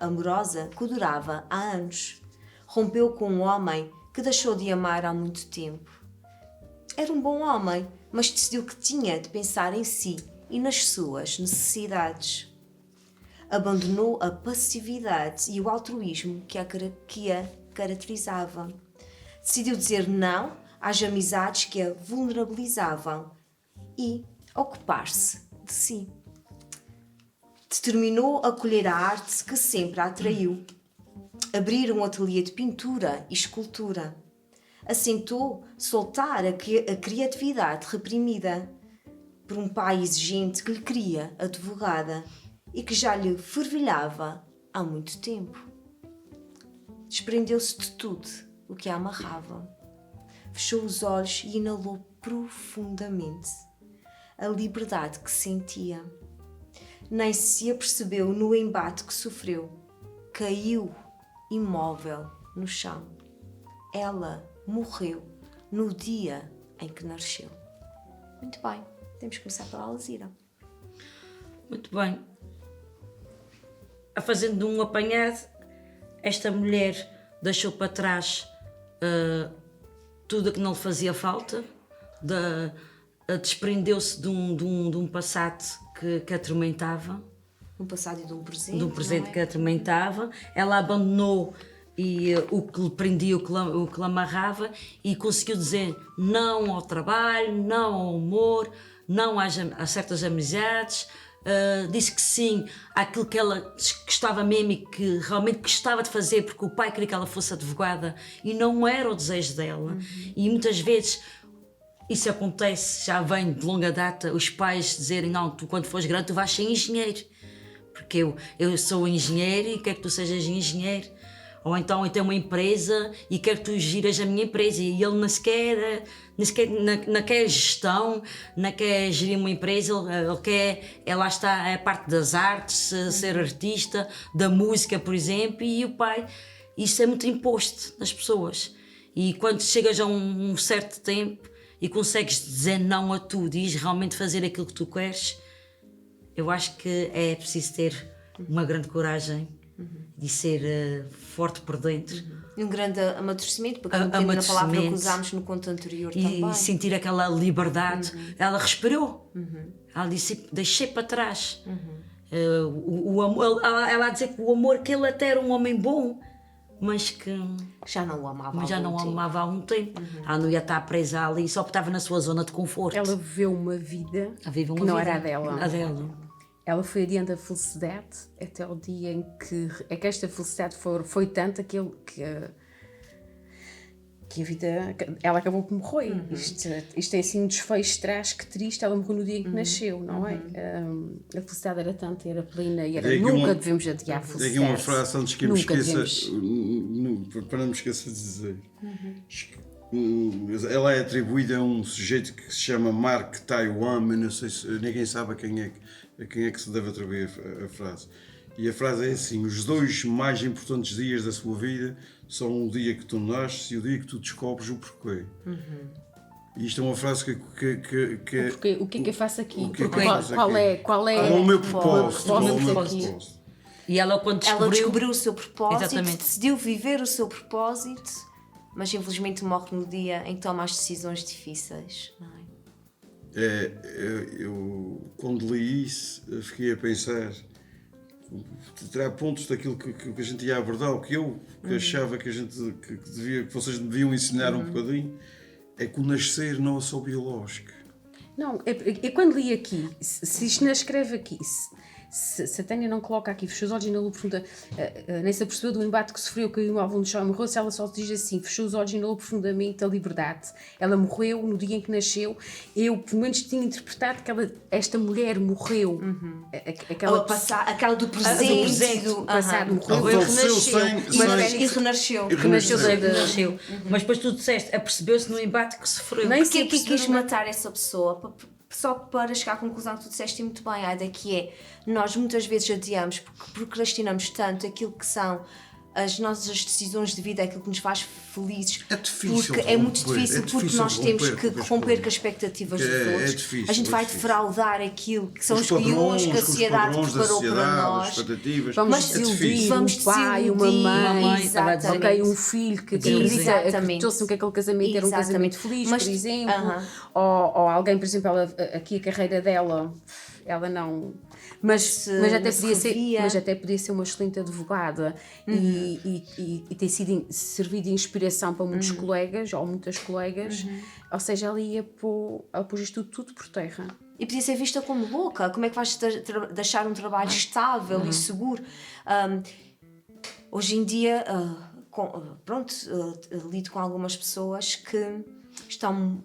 amorosa que durava há anos. Rompeu com um homem que deixou de amar há muito tempo. Era um bom homem, mas decidiu que tinha de pensar em si e nas suas necessidades. Abandonou a passividade e o altruísmo que a caracterizava. Decidiu dizer não às amizades que a vulnerabilizavam e ocupar-se de si. Determinou acolher a arte que sempre a atraiu. Abrir um ateliê de pintura e escultura. Assentou soltar a criatividade reprimida por um pai exigente que lhe queria advogada e que já lhe fervilhava há muito tempo. Desprendeu-se de tudo o que a amarrava. Fechou os olhos e inalou profundamente a liberdade que sentia. Nem se apercebeu no embate que sofreu. Caiu imóvel no chão. Ela morreu no dia em que nasceu. Muito bem. Temos que começar pela Alzira. Muito bem. Fazendo um apanhado, esta mulher deixou para trás tudo o que não lhe fazia falta, desprendeu-se de um passado que a atormentava. Um passado e de um presente. De um presente que a atormentava. Ela abandonou o que lhe prendia, o que lhe amarrava, e conseguiu dizer não ao trabalho, não ao amor, não a certas amizades. Disse que sim àquilo que ela gostava mesmo e que realmente gostava de fazer, porque o pai queria que ela fosse advogada e não era o desejo dela. E muitas vezes isso acontece, já vem de longa data, os pais dizerem, não, tu quando fores grande tu vais ser engenheiro. porque eu sou engenheiro e quero que tu sejas engenheiro. Ou então eu tenho uma empresa e quero que tu giras a minha empresa. E ele não quer gestão, não quer gerir uma empresa, ele quer, lá está a parte das artes, ser artista, da música, por exemplo, e o pai, isso é muito imposto nas pessoas. E quando chegas a um certo tempo e consegues dizer não a tudo e realmente fazer aquilo que tu queres, eu acho que é preciso ter uma grande coragem de ser forte por dentro. E um grande amadurecimento, porque na palavra que usámos no conto anterior também. E sentir aquela liberdade. Ela respirou. Ela disse, deixei para trás. O amor, ela a dizer que o amor, que ele até era um homem bom, mas que já não o amava, há algum tempo. Ela não ia estar presa ali, só estava na sua zona de conforto. Ela viveu uma vida que não era a dela. Ela foi adiante da felicidade até o dia em que esta felicidade foi tanta que a vida, ela acabou por morrer. Isto é assim um desfecho trágico, triste. Ela morreu no dia em que nasceu, não é? A felicidade era tanta, era plena e era, nunca devemos adiar a felicidade. Tem aqui uma frase antes que eu me esqueça, para não me esquecer de dizer. Ela é atribuída a um sujeito que se chama Mark Twain, mas não sei se ninguém sabe a quem é que se deve atribuir a frase. E a frase é assim: os 2 mais importantes dias da sua vida são o dia que tu nasces e o dia que tu descobres o porquê. E isto é uma frase que o que é que eu faço aqui? Qual é o meu propósito? E ela, quando descobriu o seu propósito, exatamente, decidiu viver o seu propósito, mas infelizmente morre no dia em que toma as decisões difíceis, não é? Eu quando li isso fiquei a pensar, terá pontos daquilo que a gente ia abordar, o que eu achava que vocês deviam ensinar um bocadinho, é que o nascer não é só biológico. Não, é quando li aqui, se isto não escreve aqui, se a Tânia não coloca aqui, fechou os olhos e na lua profunda, nem se apercebeu do embate que sofreu, caiu um álbum de chão e morreu, se ela só diz assim, fechou os olhos e inalou profundamente a liberdade. Ela morreu no dia em que nasceu. Eu, pelo menos, tinha interpretado que esta mulher morreu. Aquela do presente, do passado, morreu e renasceu. Mas depois tu disseste, apercebeu-se no embate que sofreu. Nem sei que quis matar essa pessoa, só para chegar à conclusão que tu disseste muito bem, Aida, que é, nós muitas vezes adiamos porque procrastinamos tanto aquilo que são as nossas decisões de vida, aquilo que nos faz felizes. É difícil. Porque é muito difícil, porque nós temos que romper com as expectativas dos outros. Difícil, a gente vai defraudar aquilo que são os guiões que a sociedade preparou para nós. Vamos desiludir um pai, uma mãe, ok, um filho que acreditou-se que aquele casamento era um casamento feliz, por exemplo, ou alguém, por exemplo, aqui a carreira dela, ela não... Mas até podia ser uma excelente advogada e ter servido de inspiração para muitos colegas ou muitas colegas, ou seja, ela ia pôr isto tudo por terra. E podia ser vista como louca. Como é que vais deixar um trabalho estável e seguro? Hoje em dia, lido com algumas pessoas que estão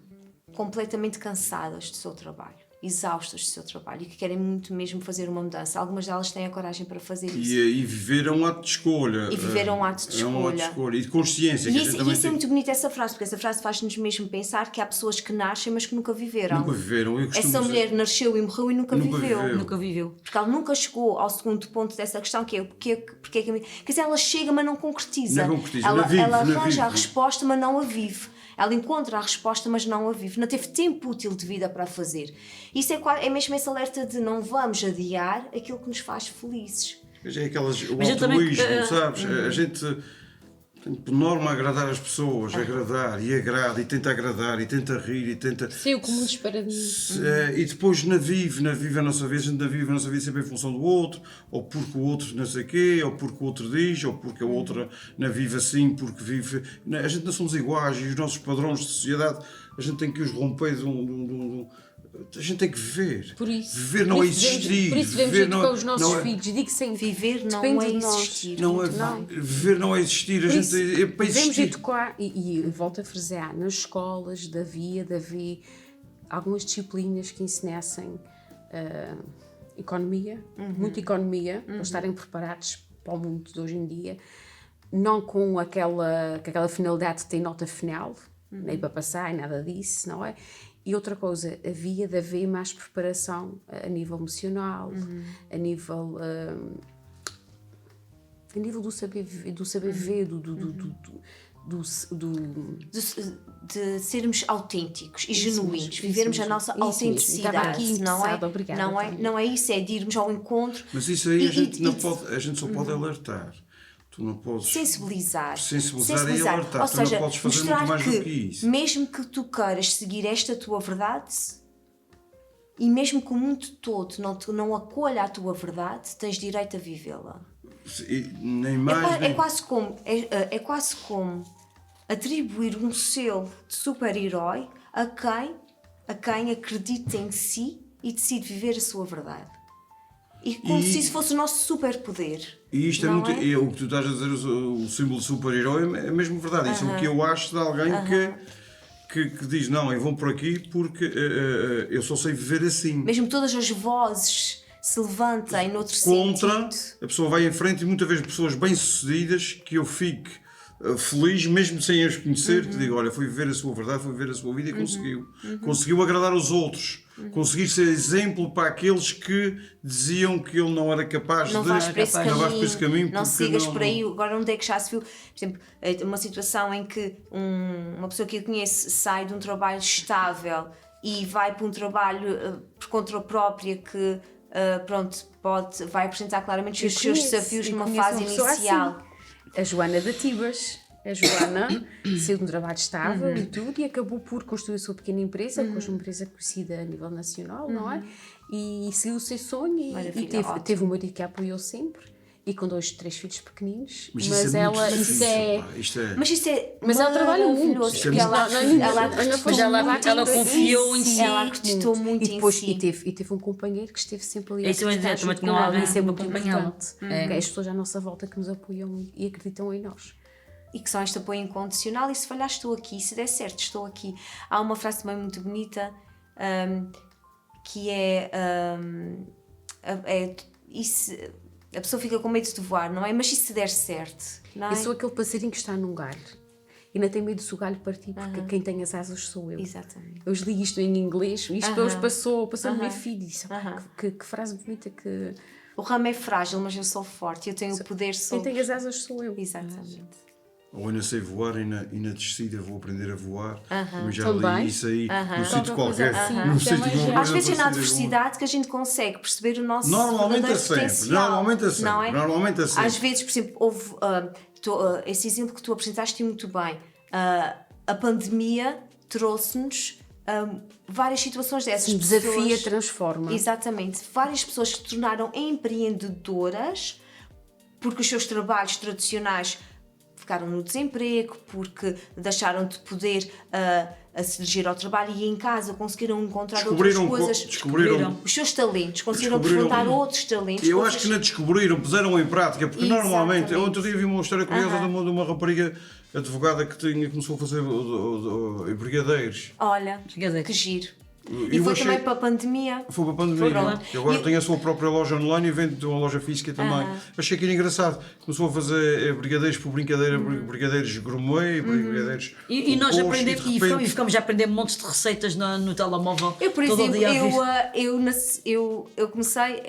completamente cansadas do seu trabalho, exaustas do seu trabalho e que querem muito mesmo fazer uma mudança. Algumas delas têm a coragem para fazer isso. E viver é um ato de escolha. E viver é um ato de escolha. É um ato de escolha e de consciência. E isso é muito bonito, essa frase, porque essa frase faz-nos mesmo pensar que há pessoas que nascem, mas que nunca viveram. Nunca viveram. Essa mulher nasceu e morreu e nunca viveu. Nunca viveu. Porque ela nunca chegou ao segundo ponto dessa questão, que é porque quer dizer, ela chega, mas não concretiza. Ela arranja a resposta, mas não a vive. Ela encontra a resposta, mas não a vive. Não teve tempo útil de vida para a fazer. Isso é mesmo esse alerta de não vamos adiar aquilo que nos faz felizes. Mas é o altruísmo, sabes? A gente tem por norma agradar as pessoas, agradar e agrada e tenta agradar e tenta rir e tenta... Sei o que o mundo espera de mim. E depois na vive a nossa vida, a gente vive a nossa vida sempre em função do outro, ou porque o outro não sei o quê, ou porque o outro diz, ou porque a outra não vive assim, porque vive... A gente não somos iguais e os nossos padrões de sociedade, a gente tem que os romper a gente tem que viver. Por isso. Viver não é existir. Por isso devemos educar os nossos filhos. Digo sem viver não é existir. Viver não é existir. É para existir. Devemos educar, e volto a frisar, nas escolas havia algumas disciplinas que ensinassem economia, muita economia, para estarem preparados para o mundo de hoje em dia, não com aquela finalidade de ter nota final, nem para passar, nada disso, não é? E outra coisa, havia de haver mais preparação a nível emocional, a nível do saber ver, de sermos autênticos e Isso genuínos, mesmo, vivermos isso a nossa mesmo, isso mesmo. autenticidade, Estava aqui não é? interessada, obrigada, Não é? Tânia. Não é isso, é de irmos ao encontro. Mas isso aí a gente, não e- pode, a gente só pode alertar. Tu não podes sensibilizar e alertar. Ou Tu não seja, podes fazer mostrar muito mais do que isso. mesmo que tu queiras seguir esta tua verdade e mesmo que o mundo todo não acolha a tua verdade, tens direito a vivê-la. Nem mais, nem... É quase como atribuir um selo de super-herói a quem acredita em si e decide viver a sua verdade. E como se isso fosse o nosso superpoder. E isto é não muito. é? O que tu estás a dizer, o símbolo de super-herói, é mesmo verdade. Isso é o que eu acho de alguém que diz: não, eu vou por aqui porque eu só sei viver assim. Mesmo todas as vozes se levantem noutro Contra, sentido. a pessoa vai em frente e muitas vezes pessoas bem-sucedidas que eu fique feliz, mesmo sem as conhecer, que digo: olha, foi viver a sua verdade, foi viver a sua vida e conseguiu. Conseguiu agradar os outros. Conseguir ser exemplo para aqueles que diziam que ele não era capaz Não de... vais para esse Não vais para esse caminho não porque sigas não- por aí. Agora, onde é que já se viu, por exemplo, uma situação em que uma pessoa que eu conheço sai de um trabalho estável e vai para um trabalho por conta própria que, vai apresentar claramente os seus desafios numa fase inicial. A Joana da Tibas. A Joana saiu de um trabalho estável e tudo e acabou por construir a sua pequena empresa, com uma empresa conhecida a nível nacional, não é? E seguiu o seu sonho e Maravilha, teve um marido que a apoiou sempre e com 2, 3 filhos pequeninos. Mas isso é muito difícil, pá. Mas ela trabalha muito. muito. Isto é Porque muito ela difícil. Mas ela confiou em si. Ela acreditou muito e depois, em si. E teve um companheiro que esteve sempre ali a Isso eu ia dizer, acreditar também junto tinha com ela, alguém isso é que muito acompanhava. importante. Que é as pessoas à nossa volta que nos apoiam e acreditam em nós. E que são este apoio incondicional, e se falhar estou aqui, se der certo estou aqui. Há uma frase também muito bonita que a pessoa fica com medo de voar, não é? Mas e se der certo? Não é? Eu sou aquele passarinho que está num galho e ainda tem medo de o galho partir porque quem tem as asas sou eu. Exatamente. Eu li isto em inglês, isto hoje passou a minha filha e disse, que frase bonita que... O ramo é frágil, mas eu sou forte, eu tenho o poder Quem sobre... tem as asas sou eu. Exatamente. Ou ainda sei voar e na descida vou aprender a voar. Mas já Também. li isso aí num sítio Qualquer qualquer. coisa assim. Num sítio Também qualquer, Às vezes é na não sei adversidade que a gente consegue perceber o nosso Normalmente verdadeiro é sempre, potencial. normalmente é sempre, não é? normalmente é sempre. Às vezes, por exemplo, houve esse exemplo que tu apresentaste muito bem. A pandemia trouxe-nos várias situações dessas. Desafia, Pessoas- transforma. Exatamente. Várias pessoas se tornaram empreendedoras porque os seus trabalhos tradicionais ficaram no desemprego, porque deixaram de poder a se dirigir ao trabalho e em casa conseguiram encontrar outras coisas. Descobriram. Os seus talentos, conseguiram Descobriram. desfrutar outros talentos. Eu coisas- acho que não descobriram, puseram em prática, porque normalmente, eu Exatamente. outro dia vi uma história curiosa de uma rapariga advogada que começou a fazer brigadeiros. Olha, Quer dizer, que giro. Eu E foi achei- também para a pandemia. Foi para a pandemia. Pronto. E agora E- tem a sua própria loja online e vende uma loja física também. Achei que era engraçado. Começou a fazer brigadeiros por brincadeira, brigadeiros gourmet, brigadeiros. E nós com aprendemos, gosto, de repente- ficamos a aprender montes de receitas no telemóvel. Eu, por todo exemplo, dia a ver. eu comecei,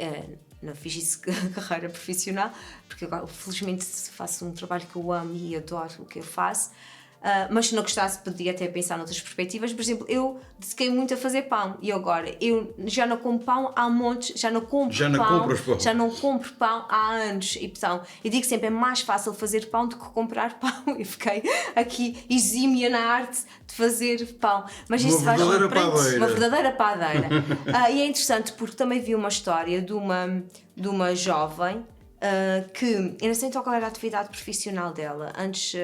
não fiz isso carreira profissional, porque agora felizmente faço um trabalho que eu amo e adoro o que eu faço. Mas se não gostasse podia até pensar noutras perspectivas. Por exemplo, eu dediquei muito a fazer pão e agora eu já não como pão há montes, já não compro Já não pão, compras pão. já não compro pão há anos. E então, eu digo sempre, é mais fácil fazer pão do que comprar pão. E fiquei aqui exímia na arte de fazer pão. Mas Uma isso vai verdadeira pronto, padeira. uma verdadeira padeira. E é interessante porque também vi uma história de uma jovem que, eu não sei então qual era a atividade profissional dela antes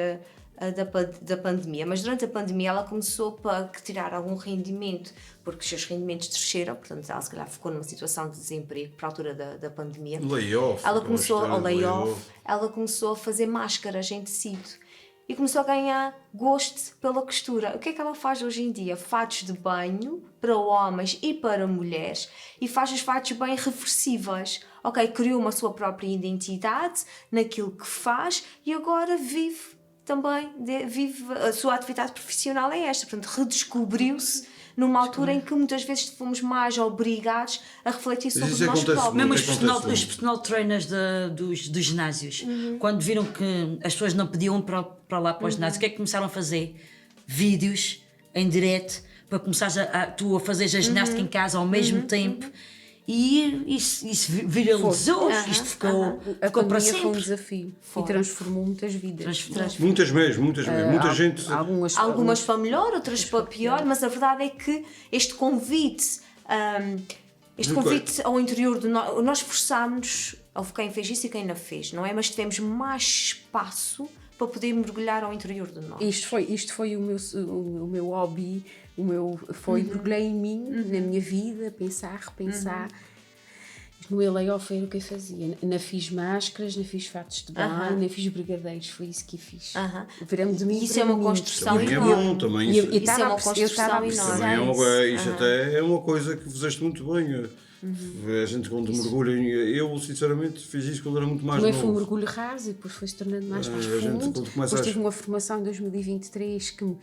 da pandemia, mas durante a pandemia ela começou a tirar algum rendimento, porque os seus rendimentos desceram, portanto ela se calhar ficou numa situação de desemprego para a altura da pandemia. Layoff. Ela começou aquela ao história de layoff, ela começou a fazer máscaras em tecido. e começou a ganhar gosto pela costura. O que é que ela faz hoje em dia? Fatos de banho para homens e para mulheres, e faz os fatos bem reversíveis. Ok, criou uma sua própria identidade naquilo que faz e agora vive também, vive a sua atividade profissional é esta. Portanto, redescobriu-se numa altura em que muitas vezes fomos mais obrigados a refletir sobre isso nós acontece próprios. Mesmo acontece os personal trainers dos ginásios, quando viram que as pessoas não podiam ir para lá para o ginásio, o que é que começaram a fazer? Vídeos em direto para começares tu a fazer a ginástica em casa ao mesmo tempo. E isso viralizou, isto ficou A para pandemia foi um sempre. desafio e transformou muitas vidas. Muitas mesmo, muita gente. Algumas para melhor, outras para pior, mas a verdade é que este convite ao interior do nós esforçámos-nos, houve quem fez isso e quem não fez, não é? Mas tivemos mais espaço para poder mergulhar ao interior de nós. Isto foi o meu hobby, mergulhei em mim, na minha vida, pensar, repensar. No layoff era o que eu fazia. Não fiz máscaras, não fiz fatos de banho, não fiz brigadeiros, foi isso que fiz. Viramos de mim Isso para é uma mim. construção Também é enorme. bom, também Isso é uma construção Isso enorme. também isso até é uma coisa que fizeste muito bem. A gente quando mergulha, eu sinceramente fiz isso quando era muito mais Também foi um novo. mergulho raso e depois foi se tornando mais a gente, profundo. quando começa Depois a- tive uma formação em 2023 que me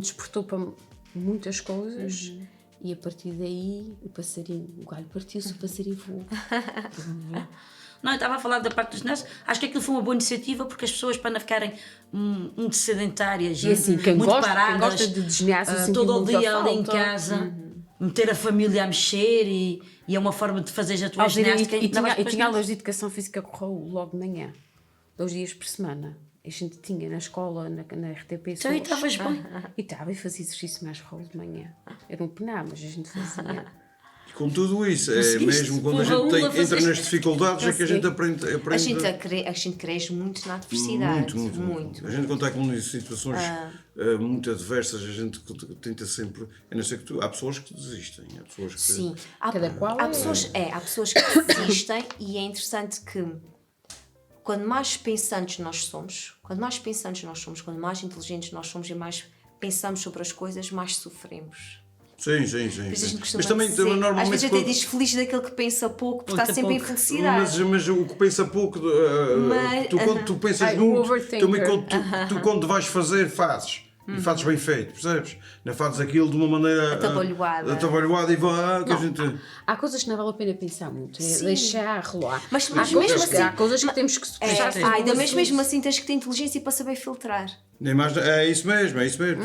despertou para muitas coisas e a partir daí o galho partiu-se, o passarinho voou. Não, eu estava a falar da parte dos ginásios. Acho que aquilo foi uma boa iniciativa porque as pessoas, para não ficarem muito sedentárias E assim, quem muito gosta paradas, de ginásio sentiu todo o muita dia ali em falta. casa, meter a família a mexer e é uma forma de fazer a tua ginástica. E Não vais para tinha as aulas de educação física que correu logo de manhã, 2 dias por semana. A gente tinha na escola, na RTP. Então, e estavas bem. E estava e fazia exercício mais rolo de manhã. Era um penar, mas a gente fazia. Com tudo isso, é Conseguiste? mesmo quando a Com Raul gente a fazer entra nas dificuldades é que a gente aprende. A gente cresce muito na adversidade. Muito. A gente quando está com situações muito adversas, a gente tenta sempre. A não ser que há pessoas que desistem. Há pessoas que. Sim, Cada qual há é. pessoas que desistem e é interessante que quando mais pensantes nós somos, quando mais inteligentes nós somos e mais pensamos sobre as coisas, mais sofremos. Sim. Por isso a gente costuma Mas também dizer, normalmente. às vezes até quando- diz feliz daquele que pensa pouco, porque está Pensa sempre em pouco. felicidade. Mas o que pensa pouco, Mas- quando tu pensas Ai, o muito, overthinker. também tu quando vais fazer, fazes. E fazes bem feito, percebes? Não fazes aquilo de uma maneira atabalhoada e vá, que a gente. Há coisas que não vale a pena pensar muito, é deixar rolar. Mas há, mesmo coisas, assim- há coisas que temos que deixar Mesmo assim tens que ter inteligência para saber filtrar. Nem mais, é isso mesmo.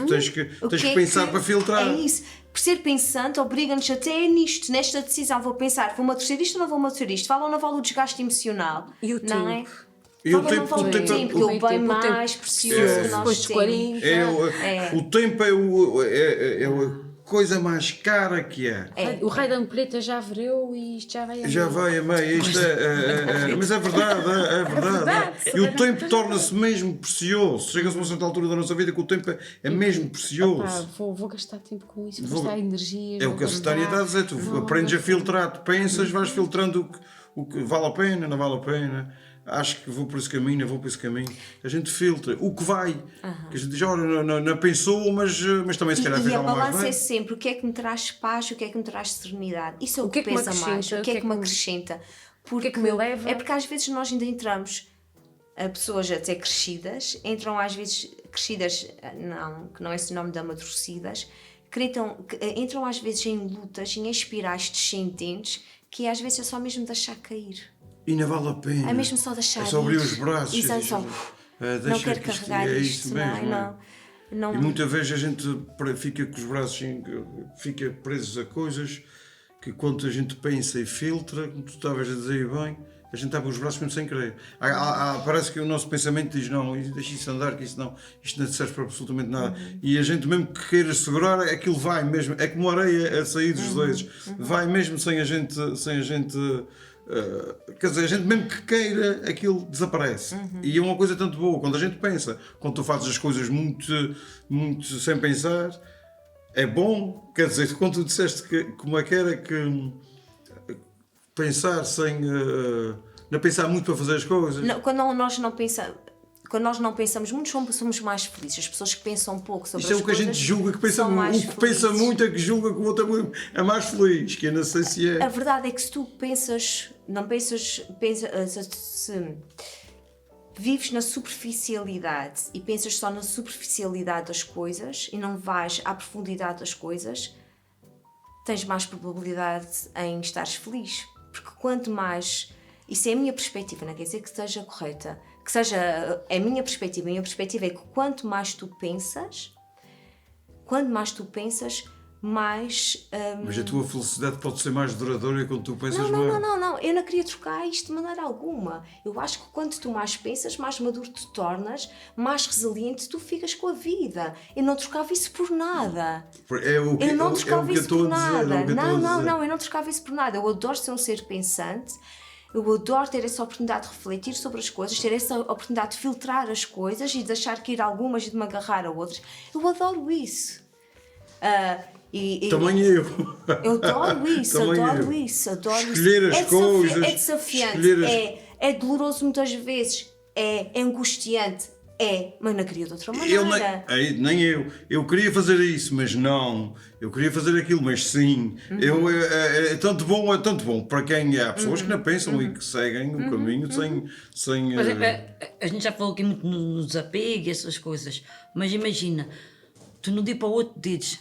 Tens que O tens que que é pensar para filtrar. É isso. Por ser pensante, obriga-nos até nisto, nesta decisão. Vou pensar, vou amadurecer isto ou não vou amadurecer isto? Vale ou não vale o desgaste emocional? E o não é? tempo? E o Vale ou não tempo- vale o o tempo- tempo, que é o bem o tempo- mais precioso que Depois nós de temos. 40. O tempo é a coisa mais cara que há. O rei da ampulheta já virou e isto já vai a Já meio. vai a meio, isto mas é verdade, é verdade. E o tempo torna-se mesmo precioso. Chega-se a uma certa altura da nossa vida que o tempo é mesmo precioso. Vou gastar tempo com isso, Vou- vou gastar energia. É o que a Tânia está a dizer, tu aprendes a filtrar, tu pensas, vais filtrando o que vale a pena, não vale a pena. Acho que vou por esse caminho, não vou por esse caminho. A gente filtra o que vai. Que a gente diz, olha, não pensou, mas também se calhar E fez a algo mais balança bem. é sempre o que é que me traz paz, o que é que me traz serenidade. Isso é o que que me pesa mais, acrescenta, o que é que me acrescenta. Porque é que me leva? É porque às vezes nós ainda entramos, a pessoas até crescidas, entram às vezes, crescidas, não, que não é sinónimo de amadurecidas, que entram às vezes em lutas, em espirais descendentes, que às vezes é só mesmo deixar cair. E não vale a pena. É mesmo só deixar É só abrir ir. os braços. Isso é e só, dizer, não deixa quero que isto carregar é isto, isso não, mesmo, é. não. E muitas vezes a gente fica com os braços, fica presos a coisas que quando a gente pensa e filtra, como tu estavas a dizer bem, a gente está com os braços mesmo sem querer. Parece que o nosso pensamento diz não, deixa isso andar, que isto não serve para absolutamente nada. E a gente mesmo que queira segurar, aquilo vai mesmo, é como areia a sair dos dedos, vai mesmo sem a gente quer dizer, a gente mesmo que queira, aquilo desaparece. E é uma coisa tanto boa, quando a gente pensa, quando tu fazes as coisas muito sem pensar, é bom, quer dizer, quando tu disseste que como é que era que pensar sem não pensar muito para fazer as coisas. Quando nós não pensamos, Quando nós não pensamos muito, somos mais felizes. As pessoas que pensam pouco sobre Isto é as o que a coisas gente julga que pensa são muito. mais O que pensa felizes. muito é que julga que o outro é mais feliz, que eu não sei se é. A verdade é que se tu se vives na superficialidade e pensas só na superficialidade das coisas e não vais à profundidade das coisas, tens mais probabilidade em estares feliz. Porque quanto mais... Isso é a minha perspectiva, não quer dizer que esteja correta. Que seja a minha perspectiva. A minha perspectiva é que quanto mais tu pensas, mais... Mas a tua felicidade pode ser mais duradoura quando tu pensas Não, mais. não. Eu não queria trocar isto de maneira alguma. Eu acho que quanto tu mais pensas, mais maduro te tornas, mais resiliente tu ficas com a vida. Eu não trocava isso por nada. Eu não trocava isso por nada. Não, eu não trocava isso por nada. Eu adoro ser um ser pensante. Eu adoro ter essa oportunidade de refletir sobre as coisas, ter essa oportunidade de filtrar as coisas e de deixar cair algumas e de me agarrar a outras. Eu adoro isso. Também eu. Eu adoro isso, Também adoro eu. isso, adoro Escolher isso. as coisas. É desafiante, é doloroso muitas vezes, é angustiante, mas não queria de outra maneira. Nem eu. Eu queria fazer isso, mas não. Eu queria fazer aquilo, mas sim. É tanto bom para quem há pessoas que não pensam e que seguem o caminho sem Mas a gente já falou aqui muito no desapego e essas coisas, mas imagina, tu de um dia para o outro dizes: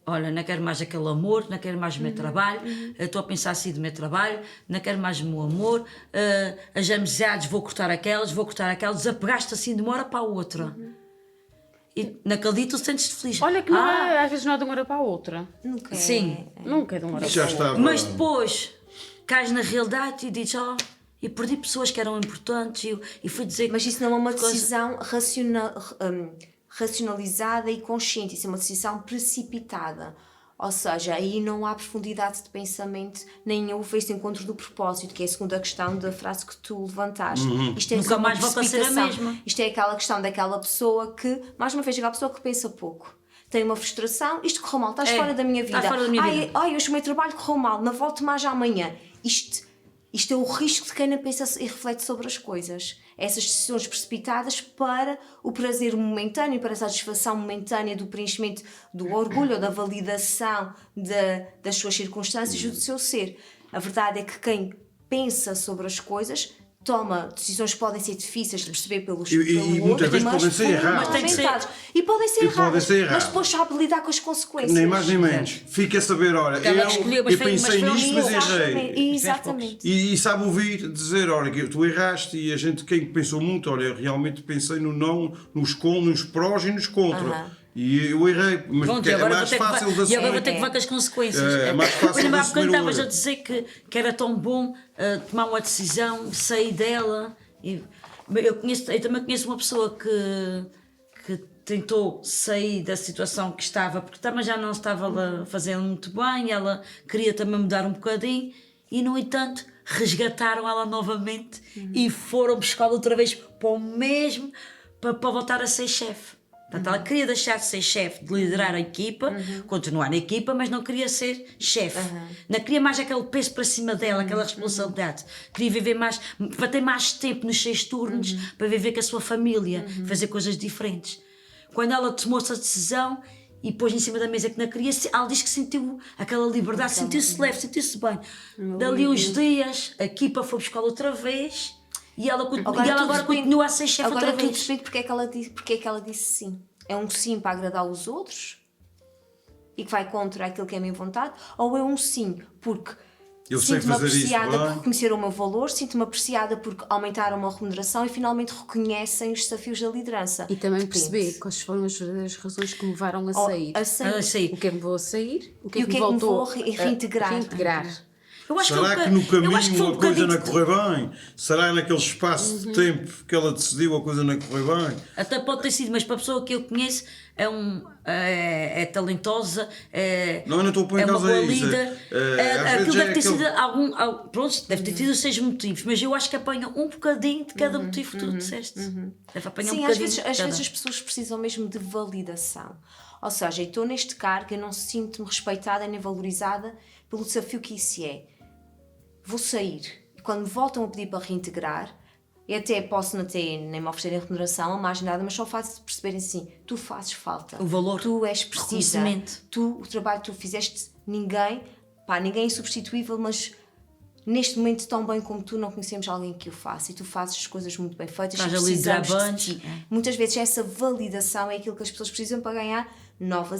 olha, não quero mais aquele amor, não quero mais o meu trabalho, estou a pensar assim do meu trabalho, não quero mais o meu amor, as amizades vou cortar aquelas, desapegaste assim de uma hora para a outra. E naquele dia tu sentes-te feliz. Olha que não é, às vezes não é de uma hora para a outra. Nunca é. Sim. Nunca é de uma hora Já para a outra. estava. Mas depois cais na realidade e dizes: e perdi pessoas que eram importantes e fui dizer... Mas isso não é uma decisão racionalizada e consciente, isso é uma decisão precipitada. Ou seja, aí não há profundidade de pensamento, nem houve esse encontro do propósito, que é a segunda questão da frase que tu levantaste. Isto é Nunca só uma mais volta a ser a precipitação. mesma. Isto é aquela questão daquela pessoa que, mais uma vez, aquela pessoa que pensa pouco. Tem uma frustração, isto correu mal, estás fora da minha vida. Estás fora da minha vida. Ai, hoje o meu trabalho correu mal, não volto mais amanhã. Isto é o risco de quem não pensa e reflete sobre as coisas. Essas decisões precipitadas para o prazer momentâneo, para a satisfação momentânea do preenchimento do orgulho ou da validação das suas circunstâncias e do seu ser. A verdade é que quem pensa sobre as coisas toma decisões que podem ser difíceis de perceber pelo muitas vezes podem ser erradas. E podem ser erradas, erradas. mas depois sabe lidar com as consequências. Nem mais nem menos. Fica a saber, olha, Ela escolheu, mas eu foi- pensei mas foi nisto, mas errei. Exatamente. E sabe ouvir, dizer, olha, que tu erraste, e a gente, quem pensou muito, olha, eu realmente pensei no não, nos prós e nos contra. E eu errei, mas Pronto, porque é mais fácil de e agora vou assumir. ter que levar com as consequências. É mais fácil Por exemplo, de há assumir bocadinho o estavas a erro. dizer que era tão bom tomar uma decisão, sair dela. Eu também conheço uma pessoa que tentou sair da situação que estava, porque também já não estava lá fazendo muito bem, ela queria também mudar um bocadinho e, no entanto, resgataram ela novamente e foram buscá-la outra vez para o mesmo, para voltar a ser chefe. Portanto, ela queria deixar de ser chefe, de liderar a equipa, continuar na equipa, mas não queria ser chefe. Não queria mais aquele peso para cima dela, aquela responsabilidade. Queria viver mais, para ter mais tempo nos 6 turnos, para viver com a sua família, fazer coisas diferentes. Quando ela tomou essa decisão e pôs em cima da mesa que não queria, ela diz que sentiu aquela liberdade, sentiu-se leve, sentiu-se bem. Dali uns dias, a equipa foi buscá-la outra vez. E ela agora continua a ser chefe outra Agora tudo vez. depende porque é que ela disse sim. É um sim para agradar os outros e que vai contra aquilo que é a minha vontade, ou é um sim porque Eu sei sinto-me fazer isso apreciada bem. por reconhecer o meu valor, sinto-me apreciada porque aumentaram uma remuneração e finalmente reconhecem os desafios da liderança. E também Depende. perceber quais foram as verdadeiras razões que me levaram a sair. A sair. Sim. O que é que me vou a sair? O que E é o que que me é que me voltou vou reintegrar? a reintegrar. Eu acho Será que que no eu acho que foi caminho a coisa bocadinho não correu bem? Será naquele espaço de tempo que ela decidiu a coisa não correu bem? Até pode ter sido, mas para a pessoa que eu conheço é talentosa, Não, eu não estou a pôr em é uma causa boa isso. líder. Às Aquilo vezes deve é ter aquele- sido pronto, deve ter tido os 6 motivos, mas eu acho que apanha um bocadinho de cada motivo que tu disseste. Deve apanhar um Sim, bocadinho às de vezes cada. as pessoas precisam mesmo de validação. Ou seja, eu estou neste cargo, eu não sinto-me respeitada nem valorizada pelo desafio que isso é. Vou sair. E quando me voltam a pedir para reintegrar, E até posso nem me oferecerem remuneração, a mais nada, mas só o facto de perceberem assim, tu fazes falta. O valor, tu és precisa. reconhecimento. O trabalho que tu fizeste, ninguém é insubstituível, mas neste momento tão bem como tu não conhecemos alguém que o faça, e tu fazes as coisas muito bem feitas. Estás ali precisamos desabantes. de ti. Muitas vezes essa validação é aquilo que as pessoas precisam para ganhar nova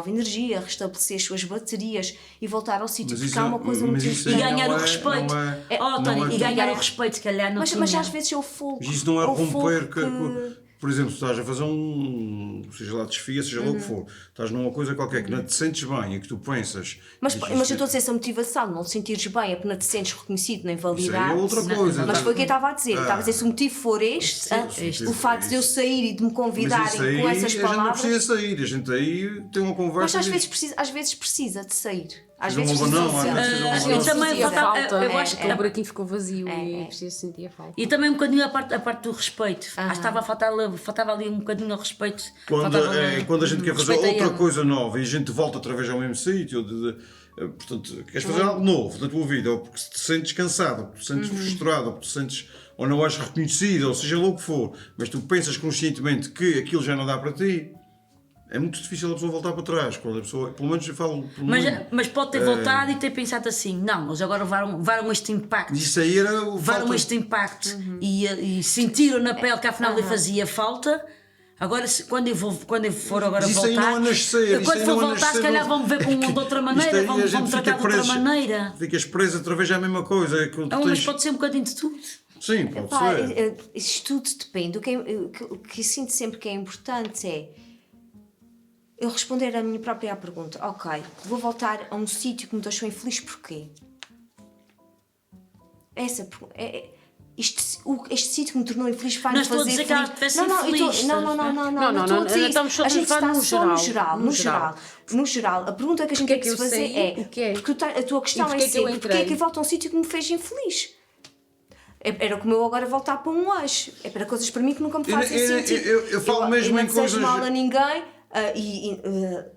energia, restabelecer as suas baterias e voltar ao sítio, porque há uma coisa muito isso E aí ganhar não o é- respeito. não é- Tony, não é- e ganhar o respeito, se calhar não mas tinha. às vezes é o fogo. Mas isso não é o fogo romper por exemplo, se estás a fazer seja lá desfia, seja lá o que for, estás numa coisa qualquer que não te sentes bem e que tu pensas. Mas dizes, eu estou a dizer essa motivação, não te sentires bem, é porque não te sentes reconhecido nem isso aí validado. é outra coisa. Mas foi o que eu estava a dizer. Estava a dizer, se o motivo for este, o facto de eu sair e de me Mas convidarem isso aí, com essas a gente não palavras. precisa sair, a gente aí tem uma Mas conversa. às vezes precisa de sair. Às Precisa vezes um precisa banão, de às vezes sair. precisa um Às banão. vezes também sentia falta- falta, eu acho que o buraquinho ficou vazio e preciso sentir a falta. E também um bocadinho a parte do respeito. Acho que estava a faltava ali um bocadinho ao respeito. Quando a gente quer fazer respeito a outra ele. coisa nova e a gente volta outra vez ao mesmo sítio, portanto, queres fazer algo novo da tua vida, ou porque te sentes cansado, ou porque te sentes frustrado, ou porque te sentes, ou não és reconhecido, ou seja lá o que for, mas tu pensas conscientemente que aquilo já não dá para ti, é muito difícil a pessoa voltar para trás. Quando a pessoa, pelo menos eu falo por mim. Mas pode ter voltado e ter pensado assim, não, mas agora levaram este impacto. Isso aí era o Levaram falta- este impacto e sentiram na pele que afinal lhe fazia falta. Agora, quando eu for agora Isso aí voltar, não é nascer, isso quando aí for não é voltar, nascer, se calhar não- vão-me ver de outra Isto maneira, aí a vão-me gente tratar fica de outra preso, maneira. ficas preso outra vez à mesma coisa. É que tu Mas tens... pode ser um bocadinho de tudo. Sim, pode Pá, ser. isto tudo depende. O que eu sinto sempre que é importante é eu responder a minha própria pergunta. Ok, vou voltar a um sítio que me deixou infeliz, porquê? Este sítio que me tornou infeliz vai-me Não estou a fazer dizer que ela feliz. estivesse Não, infeliz, não, Não, estou a dizer isso. estamos só A gente a falar está no só no geral, geral. No geral, a pergunta que a gente tem Porquê que se que eu fazer saí? é O que é? porque a tua questão E é porquê que eu sempre porque é entrei? que eu volto a um sítio que me fez infeliz. Era como eu agora voltar para um eixo. É para coisas para mim que nunca me fazem sentido. Eu falo mesmo não em desejo coisas... mal a ninguém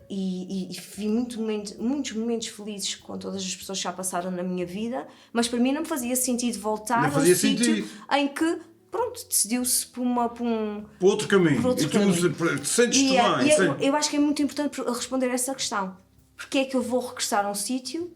e vi muitos momentos felizes com todas as pessoas que já passaram na minha vida, mas para mim não me fazia sentido voltar Não a um fazia sítio sentido. em que, pronto, decidiu-se por um... Por outro caminho. Por outro E tu caminho. sentes-te E bem. eu acho que é muito importante responder essa questão. Porque é que eu vou regressar a um sítio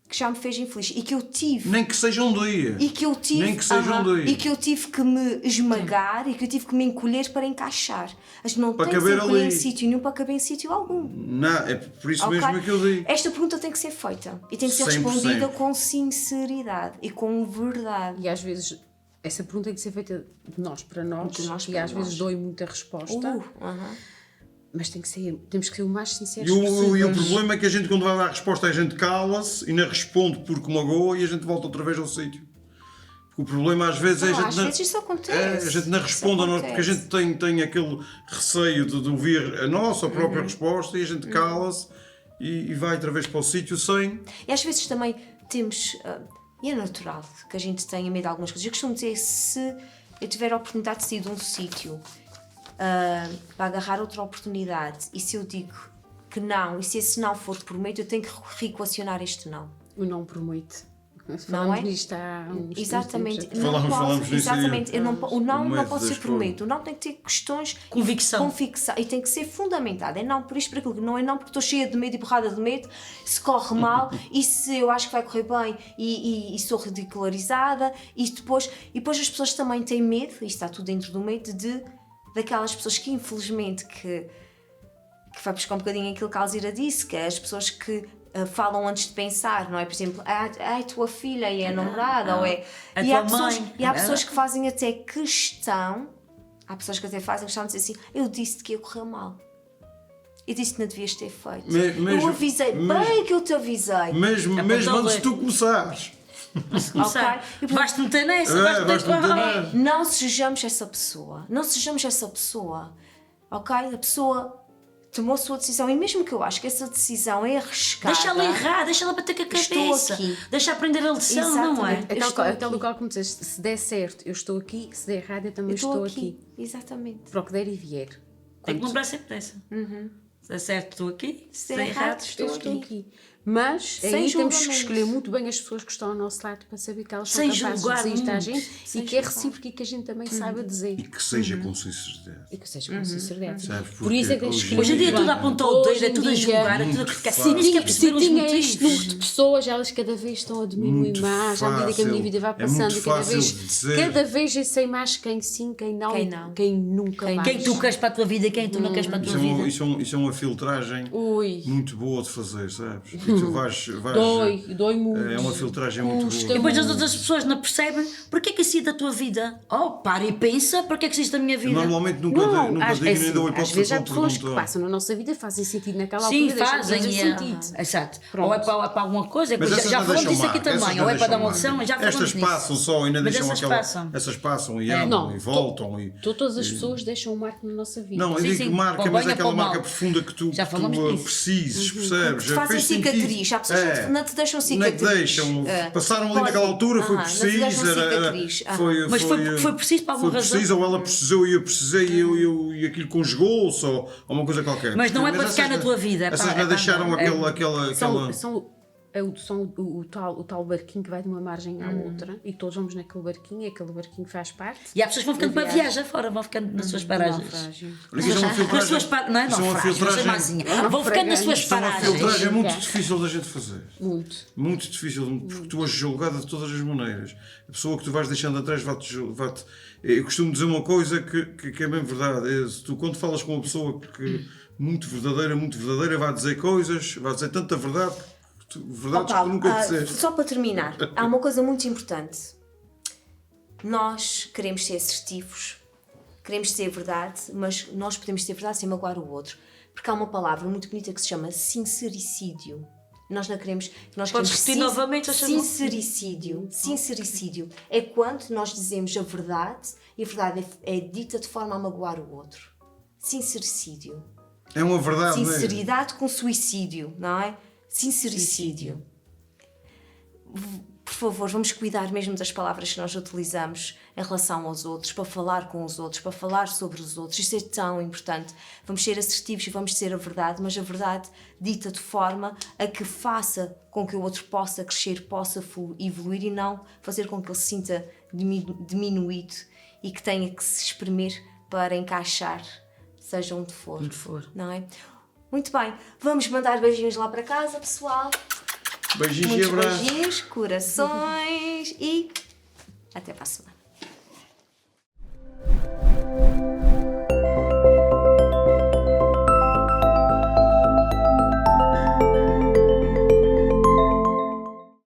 que já me fez infeliz e que eu tive... Nem que seja um dia. E que eu tive, Nem que seja um dia. e que eu tive que me esmagar e que eu tive que me encolher para encaixar. A gente não Para tem que se caber encolher ali. em sítio nenhum para caber em sítio algum. Não, é por isso Ok? mesmo que eu digo. Esta pergunta tem que ser feita e tem que ser 100%. respondida com sinceridade e com verdade. E às vezes essa pergunta tem que ser feita de nós para nós, De nós e para às vezes nós. dói muita resposta, mas temos que ser o mais sinceros E o possíveis. problema é que a gente, quando vai dar a resposta, a gente cala-se e não responde porque magoa e a gente volta outra vez ao sítio. Porque o problema às vezes é a Não, gente às não... vezes isso acontece. A gente não Isso responde, não é? acontece. Porque a gente tem aquele receio de ouvir a nossa própria resposta e a gente cala-se e vai outra vez para o sítio sem... E às vezes também temos, e é natural que a gente tenha medo de algumas coisas. Eu costumo dizer, se eu tiver a oportunidade de sair de um sítio para agarrar outra oportunidade, e se eu digo que não, e se esse não for por medo, eu tenho que reequacionar este não. O não promete. Não Falamos é? nisto há uns Exatamente. tempos Não Falamos pode, nisso aí. exatamente. O não medo não pode da ser por escolha. medo. O não tem que ter questões Convicção. e tem que ser fundamentado. É não por isto, por aquilo. Não é não porque estou cheia de medo e porrada de medo, se corre mal e se eu acho que vai correr bem e sou ridicularizada e depois as pessoas também têm medo, e está tudo dentro do medo, daquelas pessoas que infelizmente que vai buscar um bocadinho aquilo que a Alzira disse, que é as pessoas que falam antes de pensar, não é? Por exemplo, a tua filha é a namorada, ou é... A E tua há pessoas, mãe. e há pessoas que fazem até questão, há pessoas que até fazem questão de dizer assim, eu disse-te que ia correr mal. Eu disse que não devias ter feito. Eu avisei, bem que eu te avisei. Mesmo antes de tu começares. Começar. Ok? Vais-te meter nessa, É, vais-te vais-te meter meter nessa. Não sejamos essa pessoa. Não sejamos essa pessoa. Ok? A pessoa tomou a sua decisão e mesmo que eu acho que essa decisão é arriscada... Deixa-la errar, deixa-la bater com a Estou cabeça. aqui. Deixa aprender a lição, não é? Exatamente. Eu estou Aquele aqui. local que me disseste, se der certo, eu estou aqui, se der errado, eu também Eu estou aqui. Exatamente. Para o que der e vier. Tem que lembrar sempre dessa. Se é certo, estou aqui. Se é errado, Eu estou estou aqui. aqui. Mas Sem aí temos que julgamento. escolher muito bem as pessoas que estão ao nosso lado para saber que elas são Sem capazes julgar de dizer isto à muito. gente e que é recíproco e que a gente também saiba dizer. E que seja com sinceridade. E que seja com sinceridade. Sabes, Por isso é que porque tens que escolher Hoje em dia é muito tudo bem. à ponta ao dedo, Hoje é em tudo a dia, julgar, é tudo a muito criticar. fácil. Sim, nem sequer perceber os tinha este número de motivos. pessoas, elas cada vez estão a diminuir Muito mais, à medida que a minha fácil. vida vai É passando, muito e cada fácil vez, de dizer. cada vez eu sei mais quem sim, quem não, Quem e não. quem nunca mais. Quem tu queres para a tua vida e quem tu não queres para a tua vida. Isso é uma filtragem Ui. muito boa de fazer, sabes? E tu vais Dói muito. é uma filtragem muito Custa boa. E depois as outras pessoas não percebem porque é que isso é da tua vida. Oh, para e pensa, porque é que isso é da minha vida. Normalmente nunca Às, digo nem dou às hipótese vezes há de pessoas que perguntar. passam na nossa vida fazem sentido naquela Sim, altura, deixam de fazem. fazer sentido. Exato. Pronto. Ou é para alguma coisa, Mas essas já não falamos deixam disso aqui marca, essas também. não Ou é para dar uma deixam lição, já marca. falamos Estas nisso. passam só e ainda Mas deixam essas aquela. passam. Essas passam e andam Não, e voltam. Todas as pessoas deixam um marco na nossa vida. Não, eu Sim, digo sim, marca, para o mas bem é ou para aquela o marca mal. profunda que tu, Já falamos disso. precises, percebes? Que fazem Fez sentido. cicatriz. Há pessoas que não te deixam Não é que cicatriz. deixam, passaram ali pode- naquela altura, foi Aham, não te preciso, deixam cicatriz. Aham. Mas foi preciso para alguma foi razão. preciso, ou ela precisou e eu precisei e aquilo conjugou-se, ou uma coisa qualquer. Mas não é para ficar essas na tua vida, é Essas para- não é para deixaram andar. aquela. São o tal barquinho que vai de uma margem à outra e todos vamos naquele barquinho e aquele barquinho faz parte. E há pessoas que vão ficando da para viagem fora, vão ficando nas suas paragens. naufrágio. Olha, isso é uma Nas filtragem. suas não é Isso é uma naufrágio, mas é filtragem. mazinha. Vão ficando nas suas Isso é uma paragens. filtragem muito Sim. difícil da gente fazer. Muito. Muito difícil, porque tu és julgada de todas as maneiras. A pessoa que tu vais deixando atrás vai-te. Eu costumo dizer uma coisa que é bem verdade. Se tu, quando falas com uma pessoa que muito verdadeira, vai dizer coisas, vai dizer tanta verdade, verdades que tu nunca disseste. Só para terminar, há uma coisa muito importante. Nós queremos ser assertivos, queremos ser verdade, mas nós podemos ter verdade sem magoar o outro. Porque há uma palavra muito bonita que se chama sincericídio. Nós não queremos. Nós Podes queremos repetir novamente, achas que- sincericídio. Sincericídio é quando nós dizemos a verdade e a verdade é dita de forma a magoar o outro. Sincericídio. É uma verdade mesmo. Sinceridade com suicídio, não é? Sincericídio. Por favor, vamos cuidar mesmo das palavras que nós utilizamos em relação aos outros, para falar com os outros, para falar sobre os outros. Isto é tão importante. Vamos ser assertivos e vamos dizer a verdade, mas a verdade dita de forma a que faça com que o outro possa crescer, possa evoluir e não fazer com que ele se sinta diminuído e que tenha que se exprimir para encaixar, seja onde for. Onde for. Não é? Muito bem, vamos mandar beijinhos lá para casa, pessoal. Beijinhos e Muitos abraços. beijinhos, corações e até para a semana.